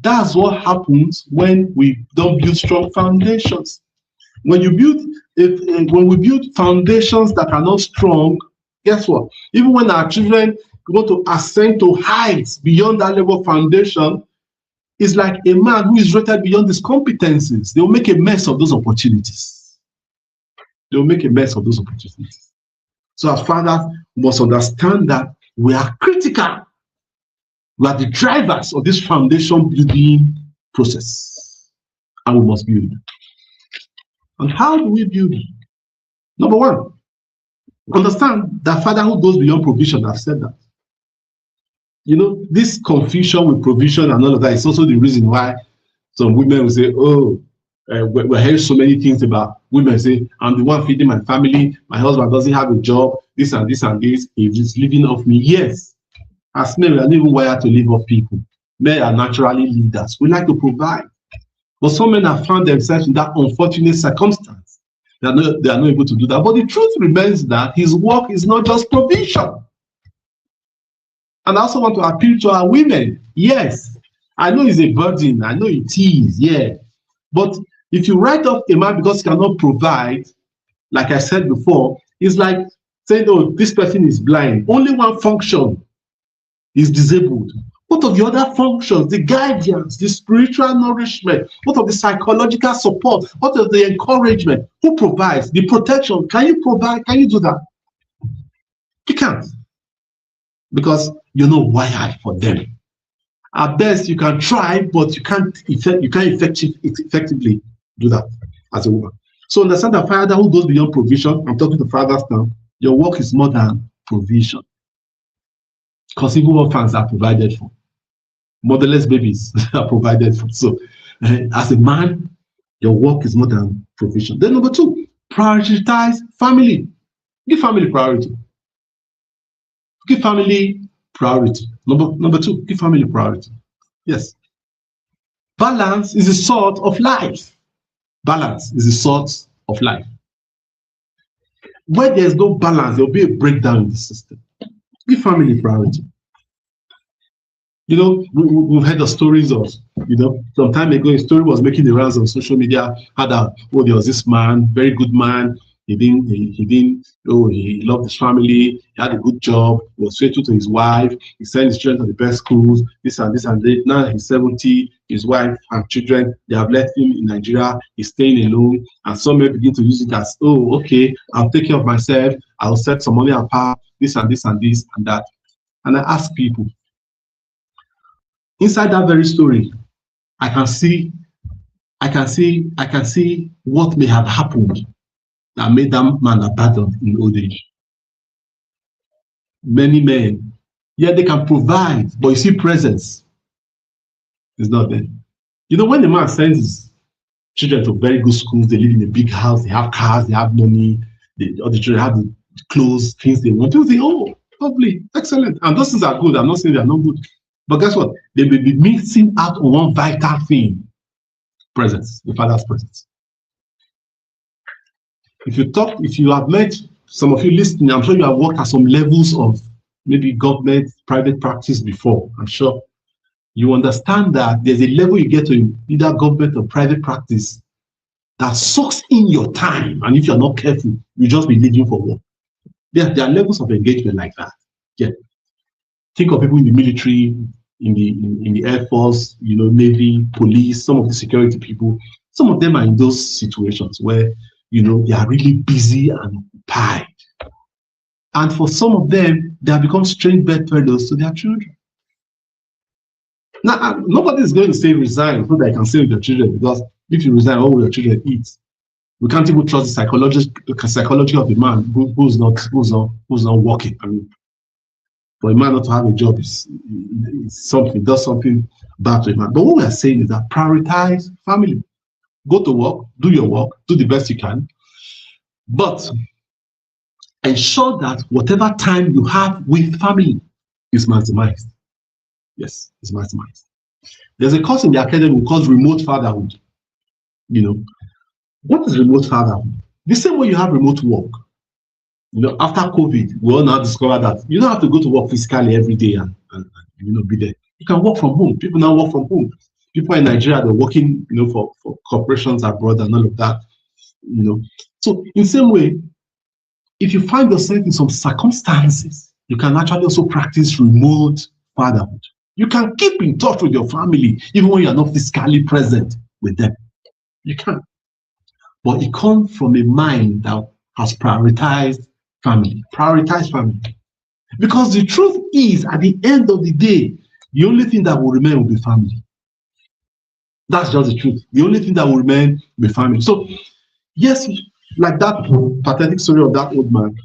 That's what happens when we don't build strong foundations. When we build foundations that are not strong, guess what? Even when our children want to ascend to heights beyond that level of foundation, it's like a man who is rated beyond his competencies. They will make a mess of those opportunities. They will make a mess of those opportunities. So as fathers, we must understand that we are critical. We are the drivers of this foundation building process. And we must build. And how do we build? Number one, understand that fatherhood goes beyond provision. I've said that. This confusion with provision and all of that is also the reason why some women will say, we're hearing so many things about women say, I'm the one feeding my family, my husband doesn't have a job, this and this and this, he's living off me. Yes, as men, we are not even wired to live off people. Men are naturally leaders. We like to provide. But some men have found themselves in that unfortunate circumstance. They are not able to do that. But the truth remains that his work is not just provision. And I also want to appeal to our women. Yes, I know it's a burden. I know it is, yeah. But if you write off a man because he cannot provide, like I said before, it's like saying, oh, this person is blind. Only one function is disabled. What of the other functions, the guidance, the spiritual nourishment, what of the psychological support, what of the encouragement? Who provides the protection? Can you provide? Can you do that? You can't. Because you're not wired for them. At best, you can try, but you can't effectively do that as a woman. So understand that fatherhood goes beyond provision. I'm talking to fathers now. Your work is more than provision. Because even orphans are provided for. Motherless babies are provided for. So as a man, your work is more than provision. Then number two, prioritize family. Give family priority. Give family priority. Number two, give family priority. Yes. Balance is the salt of life. Balance is the salt of life. Where there's no balance, there'll be a breakdown in the system. Give family priority. We've heard the stories of, some time ago, a story was making the rounds on social media, there was this man, very good man. He loved his family, he had a good job, he was faithful to his wife, he sent his children to the best schools, this and this and that. Now he's 70, his wife and children, they have left him in Nigeria, he's staying alone, and some may begin to use it as, oh, okay, I'll take care of myself, I'll set some money apart, this and this and this and that. And I ask people, inside that very story, I can see what may have happened that made that man abandoned in old age. Many men, they can provide, but you see presence is not there. When the man sends his children to very good schools, they live in a big house, they have cars, they have money, all the children have the clothes, things they want. People think, oh, lovely, excellent. And those things are good. I'm not saying they're not good. But guess what? They may be missing out on one vital thing. Presence, the father's presence. If you have met, some of you listening, I'm sure you have worked at some levels of maybe government, private practice before. I'm sure you understand that there's a level you get to in either government or private practice that sucks in your time. And if you're not careful, you just be leaving for work. There are levels of engagement like that. Yeah. Think of people in the military, in the Air Force, Navy, police, some of the security people. Some of them are in those situations where they are really busy and occupied. And for some of them, they have become strange bedfellows to their children. Now, nobody is going to say resign so that you can stay with your children, because if you resign, what will your children eat? We can't even trust the psychology of the man who's not working. I mean, for a man not to have a job is something, does something bad to a man. But what we are saying is that prioritize family. Go to work, do your work, do the best you can, but ensure that whatever time you have with family is maximized. Yes, it's maximized. There's a course in the academy we call remote fatherhood. You know, what is remote fatherhood? The same way you have remote work. After COVID, we all now discover that you don't have to go to work physically every day and be there. You can work from home. People now work from home. People in Nigeria, they're working, for corporations abroad and all of that. So in the same way, if you find yourself in some circumstances, you can actually also practice remote fatherhood. You can keep in touch with your family even when you are not physically present with them. You can. But it comes from a mind that has prioritized family. Prioritize family. Because the truth is, at the end of the day, the only thing that will remain will be family. That's just the truth. The only thing that will remain will be family. So, yes, like that pathetic story of that old man,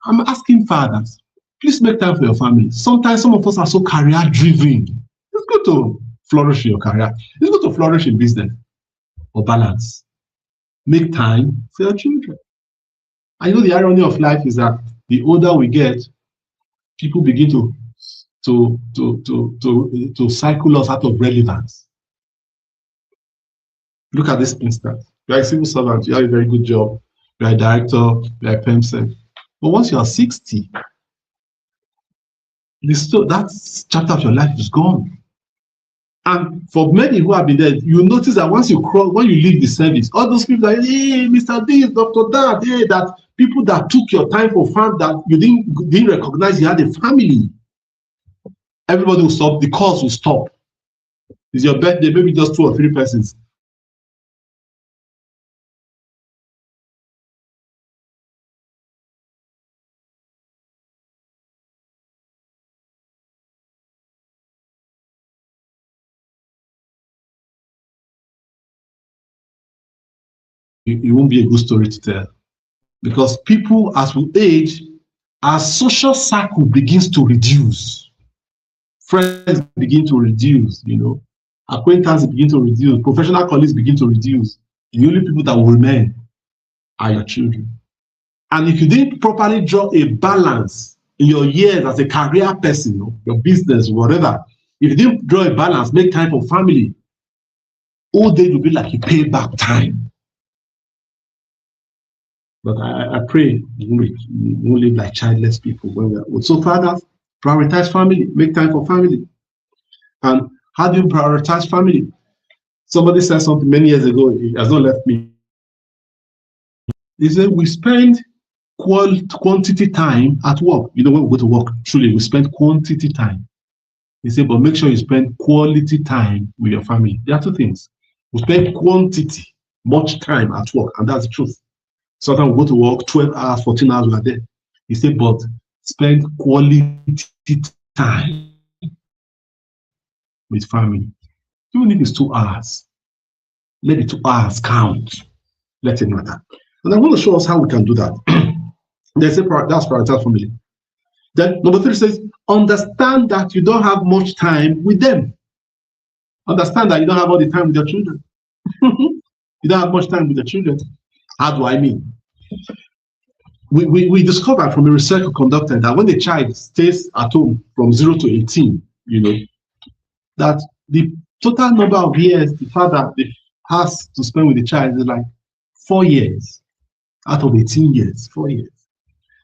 I'm asking fathers, please make time for your family. Sometimes some of us are so career driven. It's good to flourish in your career. It's good to flourish in business or balance. Make time for your children. I know the irony of life is that the older we get, people begin to cycle us out of relevance. Look at this instance. You are a civil servant, you have a very good job, you are a director, you are a PEMSEN. But once you are 60, that chapter of your life is gone. And for many who have been there, you notice that when you leave the service, all those people that, hey, Mr. This, Dr. That, hey, that people that took your time for fun, that you didn't recognize you had a family. Everybody will stop, the calls will stop. It's your birthday, maybe just 2 or 3 persons. It won't be a good story to tell. Because people, as we age, our social circle begins to reduce. Friends begin to reduce, acquaintances begin to reduce, professional colleagues begin to reduce. The only people that will remain are your children. And if you didn't properly draw a balance in your years as a career person, your business, whatever, if you didn't draw a balance, make time for family, old age will be like a payback time. But I pray we won't live like childless people when we are old. So fathers, prioritize family, make time for family. And how do you prioritize family? Somebody said something many years ago, it has not left me. He said, we spend quantity time at work. When we go to work, truly, we spend quantity time. He said, but make sure you spend quality time with your family. There are two things. We spend quantity, much time at work, and that's the truth. Sometimes we go to work 12 hours, 14 hours, we are there. He said, but spend quality time with family. Even if it's 2 hours, let the 2 hours count. Let it matter. And I want to show us how we can do that. That's prioritize family. Then number 3 says, understand that you don't have much time with them. Understand that you don't have all the time with your children. You don't have much time with your children. How do I mean? We discovered from a research conducted that when the child stays at home from 0 to 18, that the total number of years the father has to spend with the child is like 4 years out of 18 years, 4 years.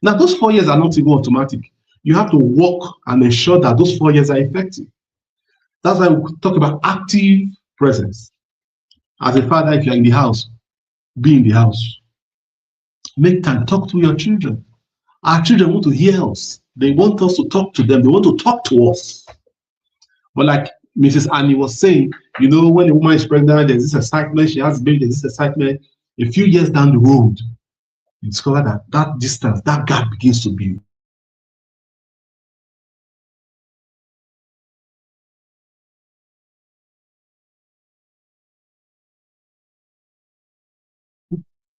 Now, those 4 years are not even automatic. You have to work and ensure that those 4 years are effective. That's why we talk about active presence. As a father, if you're in the house, be in the house. Make time, talk to your children. Our children want to hear us. They want us to talk to them. They want to talk to us. But like Mrs. Annie was saying, when a woman is pregnant, there's this excitement, she has a baby, there's this excitement. A few years down the road, you discover that distance, that gap begins to be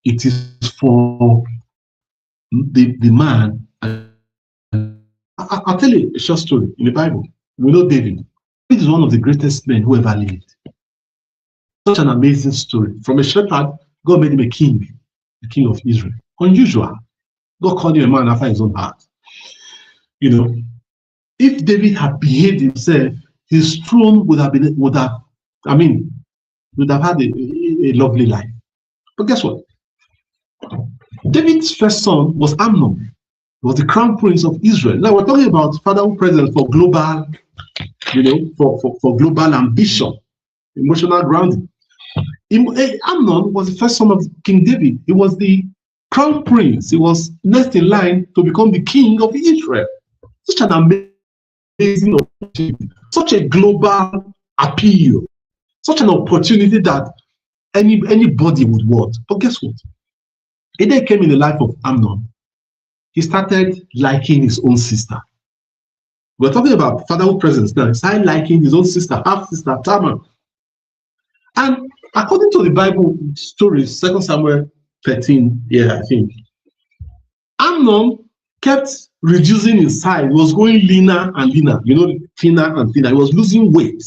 It is for the man. I'll tell you a short story in the Bible. We know David. David is one of the greatest men who ever lived. Such an amazing story. From a shepherd, God made him a king, the king of Israel. Unusual. God called him a man after his own heart. You know, if David had behaved himself, his throne would have I mean, would have had a lovely life. But guess what? David's first son was Amnon. He was the crown prince of Israel. Now we're talking about fatherhood presence for global, for global ambition, emotional grounding. Amnon was the first son of King David. He was the crown prince. He was next in line to become the king of Israel. Such an amazing opportunity, such a global appeal, such an opportunity that anybody would want. But guess what? A day came in the life of Amnon. He started liking his own sister. We're talking about fatherhood presence now. He started liking his own sister, half sister, Tamar. And according to the Bible stories, 2 Samuel 13, I think, Amnon kept reducing in size. He was going leaner and leaner, thinner and thinner. He was losing weight.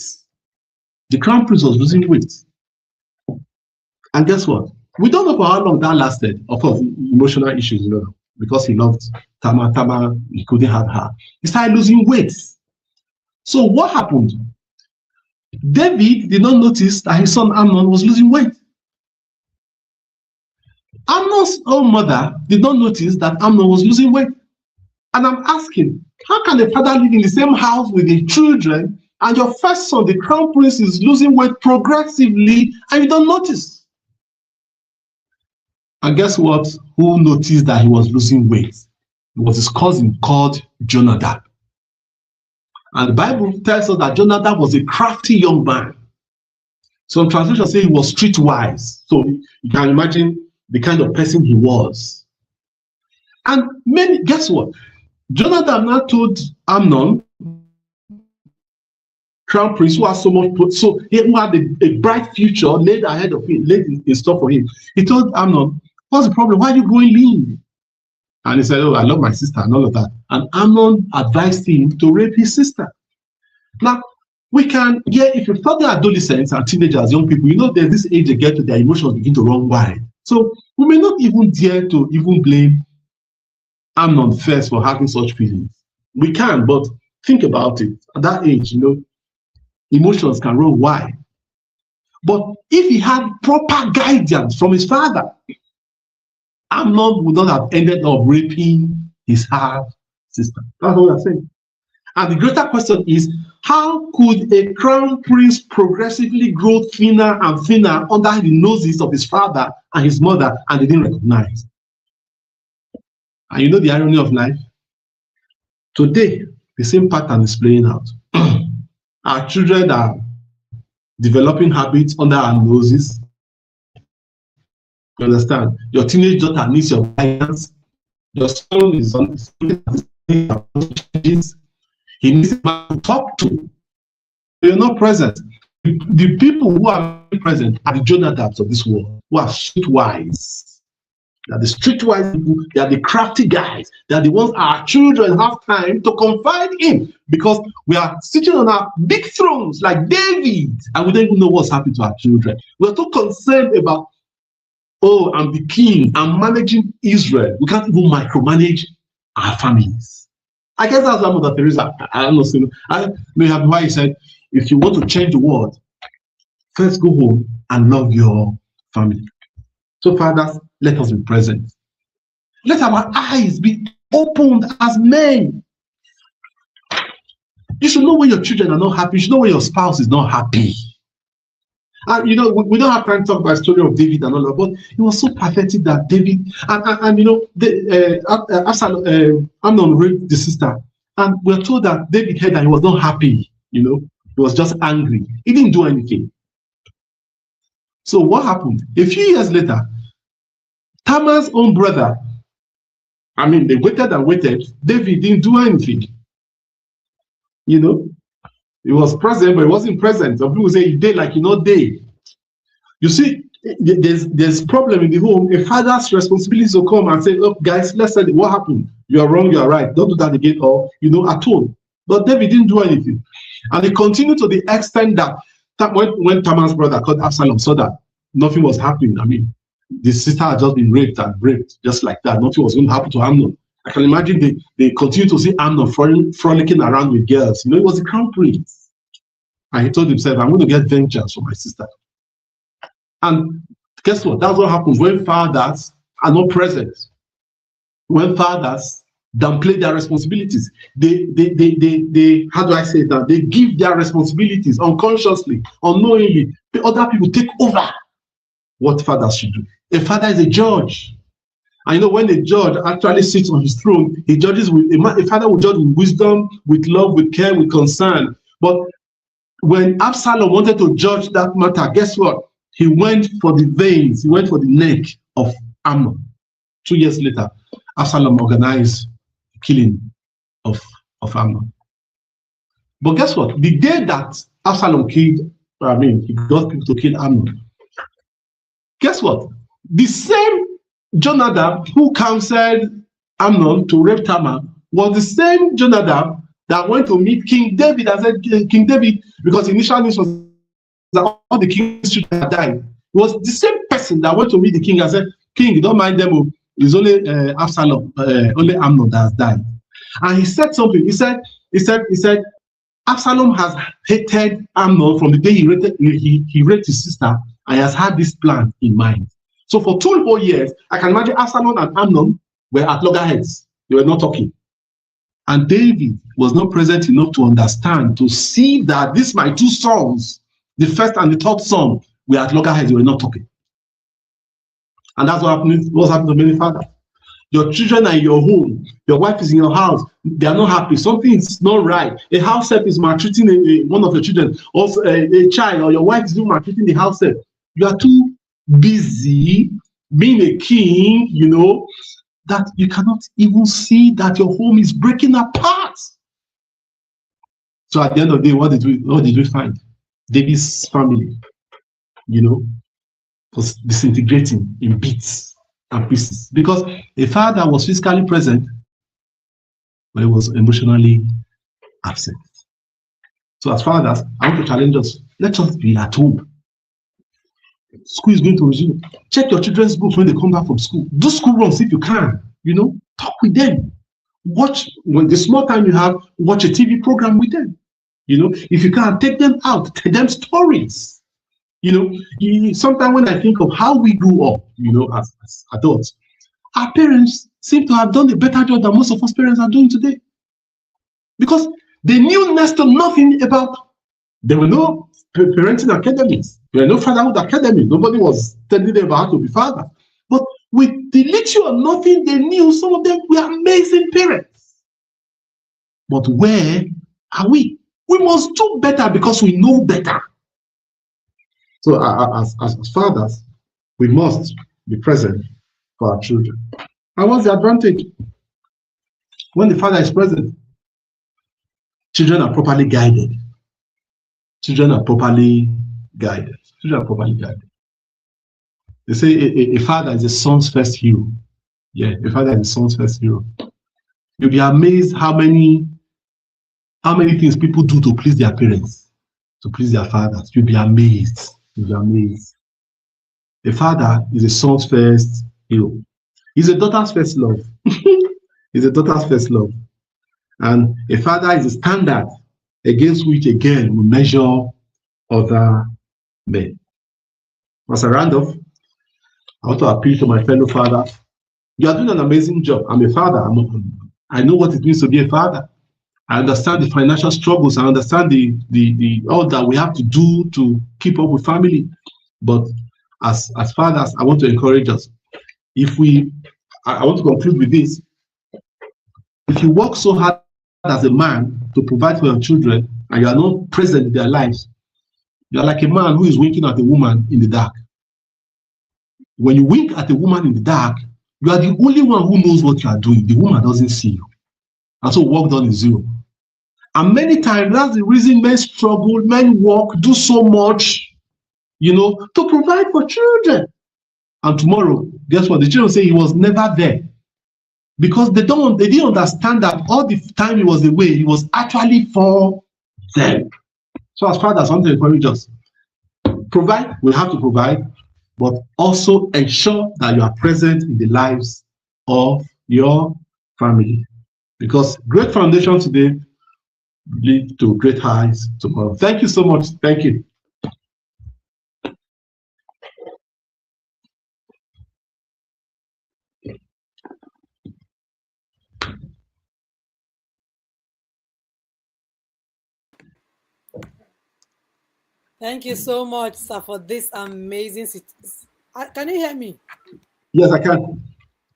The crown prince was losing weight. And guess what? We don't know for how long that lasted. Of course, emotional issues, because he loved Tamar. Tamar, he couldn't have her. He started losing weight. So what happened? David did not notice that his son Amnon was losing weight. Amnon's own mother did not notice that Amnon was losing weight. And I'm asking, how can a father live in the same house with the children and your first son, the crown prince, is losing weight progressively and you don't notice? And guess what? Who noticed that he was losing weight? It was his cousin called Jonadab. And the Bible tells us that Jonadab was a crafty young man. Some translations say he was streetwise. So you can imagine the kind of person he was. And guess what? Jonadab now told Amnon, crown prince, who has so much, who had a bright future laid ahead of him, laid in store for him. He told Amnon, what's the problem? Why are you growing lean? And he said, oh, I love my sister and all of that. And Amnon advised him to rape his sister. Now, if you thought they're adolescents and teenagers, young people, there's this age they get to, their emotions begin to run wild. So we may not even dare to even blame Amnon first for having such feelings. We can, but think about it. At that age, emotions can run wild. But if he had proper guidance from his father, Amnon would not have ended up raping his half sister. That's what I'm saying. And the greater question is, how could a crown prince progressively grow thinner and thinner under the noses of his father and his mother, and they didn't recognize? And you know the irony of life? Today, the same pattern is playing out. Our children are developing habits under our noses. You understand? Your teenage daughter needs your guidance. Your son is on he needs a man to talk to. You're not present. The people who are present are the Jonadabs of this world, who are streetwise. They are the streetwise people. They are the crafty guys. They are the ones our children have time to confide in, because we are sitting on our big thrones like David, and we don't even know what's happening to our children. We're too concerned about, oh, I'm the king, I'm managing Israel. We can't even micromanage our families. I guess that's what Mother Teresa, I don't know, I may have why he said, if you want to change the world, first go home and love your family. So fathers, let us be present. Let our eyes be opened as men. You should know when your children are not happy. You should know when your spouse is not happy. And we don't have time to talk about the story of David and all that, but it was so pathetic that David Amnon raped the sister, and we're told that David heard that he was not happy. He was just angry. He didn't do anything. So what happened? A few years later, Tamar's own brother, they waited and waited. David didn't do anything. He was present, but he wasn't present. Some people say he did like day. You see, there's problem in the home, a father's responsibility is to come and say, look, guys, let's say what happened. You are wrong, you are right. Don't do that again, or atone. But David didn't do anything. And it continued to the extent that when Tamar's brother called Absalom saw that nothing was happening. I mean, the sister had just been raped, just like that. Nothing was going to happen to Amnon. I can imagine they continue to see Amnon frolicking around with girls. He was the crown prince. And he told himself, I'm going to get vengeance for my sister. And guess what? That's what happens when fathers are not present. When fathers downplay their responsibilities, they how do I say that? They give their responsibilities unconsciously, unknowingly. The other people take over what fathers should do. A father is a judge. And when a judge actually sits on his throne, he judges a father will judge with wisdom, with love, with care, with concern. But when Absalom wanted to judge that matter, guess what? He went for the veins, he went for the neck of Amnon. 2 years later, Absalom organized the killing of Amnon. But guess what? The day that Absalom he got people to kill Amnon, guess what? The same Jonadab who counseled Amnon to rape Tamar was the same Jonadab that went to meet King David and said, King David, because initial news was that all the king's children had died. It was the same person that went to meet the king and said, King, you don't mind them, it's only Absalom, only Amnon that has died. And he said something. He said, Absalom has hated Amnon from the day he raped his sister, and has had this plan in mind. So for 2 whole years, I can imagine Absalom and Amnon were at loggerheads. They were not talking. And David was not present enough to understand, to see that these my 2 sons, the first and the third son, were at loggerheads. They were not talking. And that's what happened to many fathers. Your children are in your home. Your wife is in your house. They are not happy. Something is not right. A house help is maltreating one of your children. Also, a child or your wife is maltreating the house help. You are too busy being a king, that you cannot even see that your home is breaking apart. So at the end of the day, what did we find? David's family, was disintegrating in bits and pieces because a father was physically present, but he was emotionally absent. So as fathers, I want to challenge us. Let us be at home. School is going to resume. Check your children's books when they come back from school. Do school runs if you can. Talk with them. Watch, when the small time you have, watch a TV program with them. If you can, take them out, tell them stories. Sometimes when I think of how we grew up, as adults, our parents seem to have done a better job than most of us parents are doing today. Because they knew next to nothing about, there were no parenting academies. There were no fatherhood academies. Nobody was telling them how to be father. But with the little or nothing they knew, some of them were amazing parents. But where are we? We must do better because we know better. So as fathers, we must be present for our children. And what's the advantage? When the father is present, children are properly guided. Children are properly guided. They say a father is a son's first hero. Yeah, a father is a son's first hero. You'll be amazed how many things people do to please their parents, to please their fathers. You'll be amazed. A father is a son's first hero. He's a daughter's first love. He's a daughter's first love. And a father is a standard against which, again, we measure other men. As a round-off, I want to appeal to my fellow father. You are doing an amazing job. I'm a father. I know what it means to be a father. I understand the financial struggles. I understand the all that we have to do to keep up with family. But as fathers, I want to encourage us. I want to conclude with this. If you work so hard as a man to provide for your children and you are not present in their lives, you are like a man who is winking at a woman in the dark. When you wink at a woman in the dark, you are the only one who knows what you are doing. The woman doesn't see you. And so work done is zero. And many times, that's the reason men struggle, men work, do so much, to provide for children. And tomorrow, guess what? The children say he was never there because they didn't understand that all the time he was away, he was actually for them. So as fathers, I want to encourage us. Provide, we have to provide, but also ensure that you are present in the lives of your family. Because great foundation today lead to great highs tomorrow. Thank you so much. Thank you. Thank you so much, sir, for this amazing. Can you hear me? Yes, I can.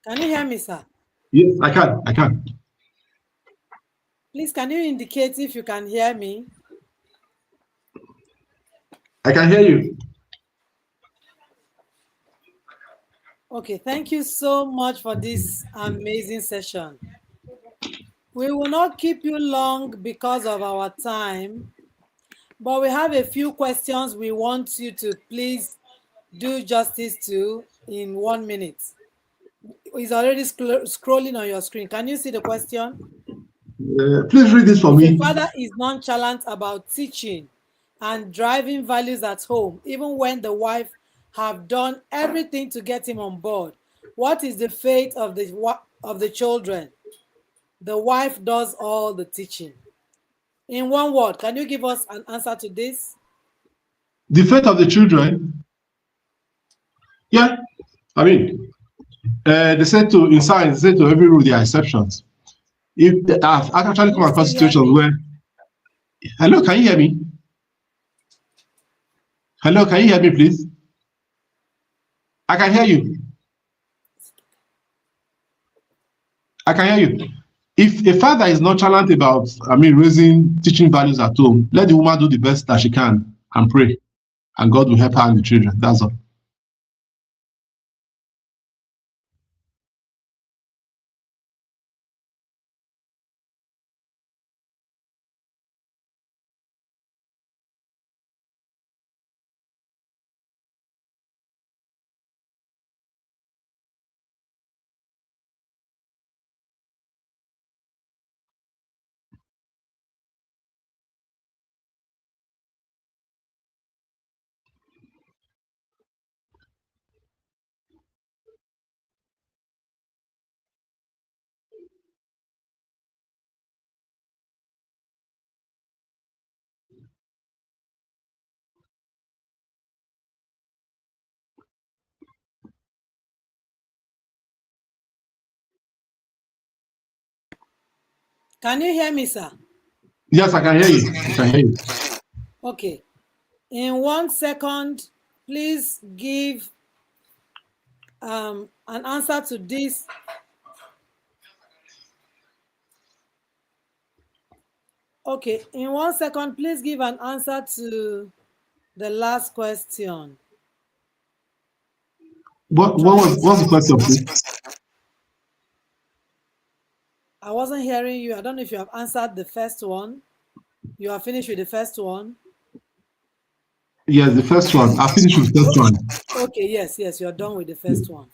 Can you hear me, sir? Yes, I can. I can. Please, can you indicate if you can hear me? I can hear you. Okay, thank you so much for this amazing session. We will not keep you long because of our time, but we have a few questions we want you to please do justice to in 1 minute. It's already scrolling on your screen. Can you see the question? Please read this for If a me. father is nonchalant about teaching and driving values at home, even when the wife have done everything to get him on board, what is the fate of the children? The wife does all the teaching. In one word, can you give us an answer to this? The fate of the children. Yeah, I mean, they said in science, they said to every rule there are exceptions. If I've actually Can come you still across hear situations me? where, hello, can you hear me? Hello, can you hear me, please? I can hear you. I can hear you. If a father is nonchalant about, raising, teaching values at home, let the woman do the best that she can and pray, and God will help her and the children. That's all. Can you hear me, sir? Yes, I can hear you. I can hear you. Okay. In 1 second, please give an answer to this. Okay, in 1 second, please give an answer to the last question. I'm trying to What's the see. question, please? I wasn't hearing you. I don't know if you have answered the first one. You are finished with the first one. Yes, the first one. I finished with the first one. Okay, yes, you're done with the Yes. first one.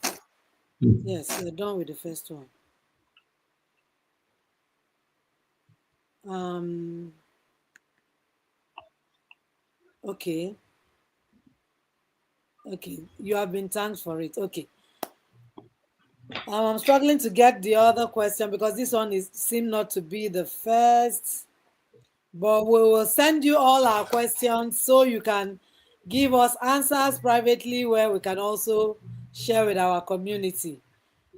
Yes, you're done with the first one. Um, okay, you have been thanked for it. Okay. I'm struggling to get the other question because this one seem not to be the first. But we will send you all our questions so you can give us answers privately where we can also share with our community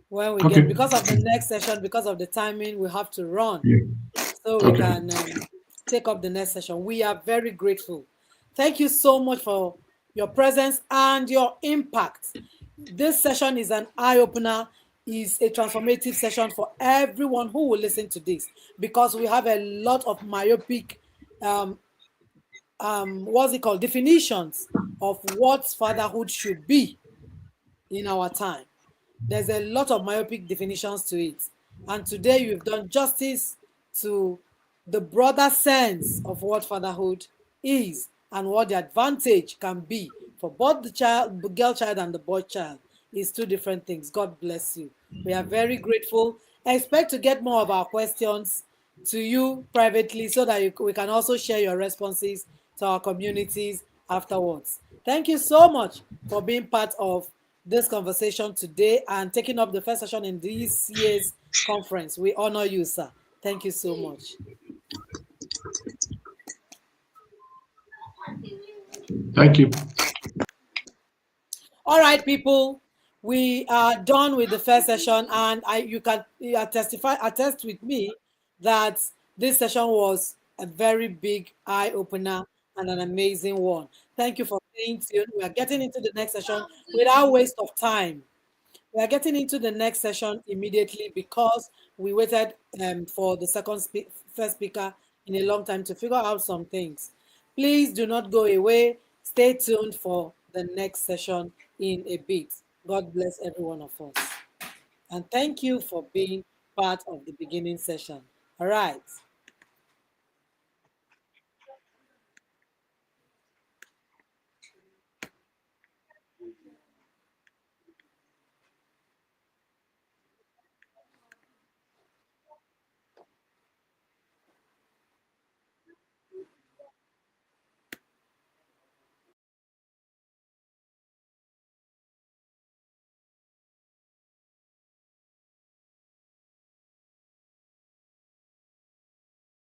when we get, Okay. because of the next session, because of the timing, we have to run Yeah. so we Okay. can take up the next session. We are very grateful. Thank you so much for your presence and your impact. This session is an eye-opener, is a transformative session for everyone who will listen to this because we have a lot of myopic um, what's it called, definitions of what fatherhood should be in our time. There's a lot of myopic definitions to it. And today you've done justice to the broader sense of what fatherhood is and what the advantage can be for both the child, the girl child and the boy child is two different things. God bless you. We are very grateful. I expect to get more of our questions to you privately so that we can also share your responses to our communities afterwards. Thank you so much for being part of this conversation today and taking up the first session in this year's conference. We honor you, sir. Thank you so much. Thank you. All right, people, we are done with the first session, and you can attest with me that this session was a very big eye opener and an amazing one. Thank you for staying tuned. We are getting into the next session without waste of time. We are getting into the next session immediately because we waited for the first speaker in a long time to figure out some things. Please do not go away. Stay tuned for the next session in a bit. God bless every one of us. And thank you for being part of the beginning session. All right.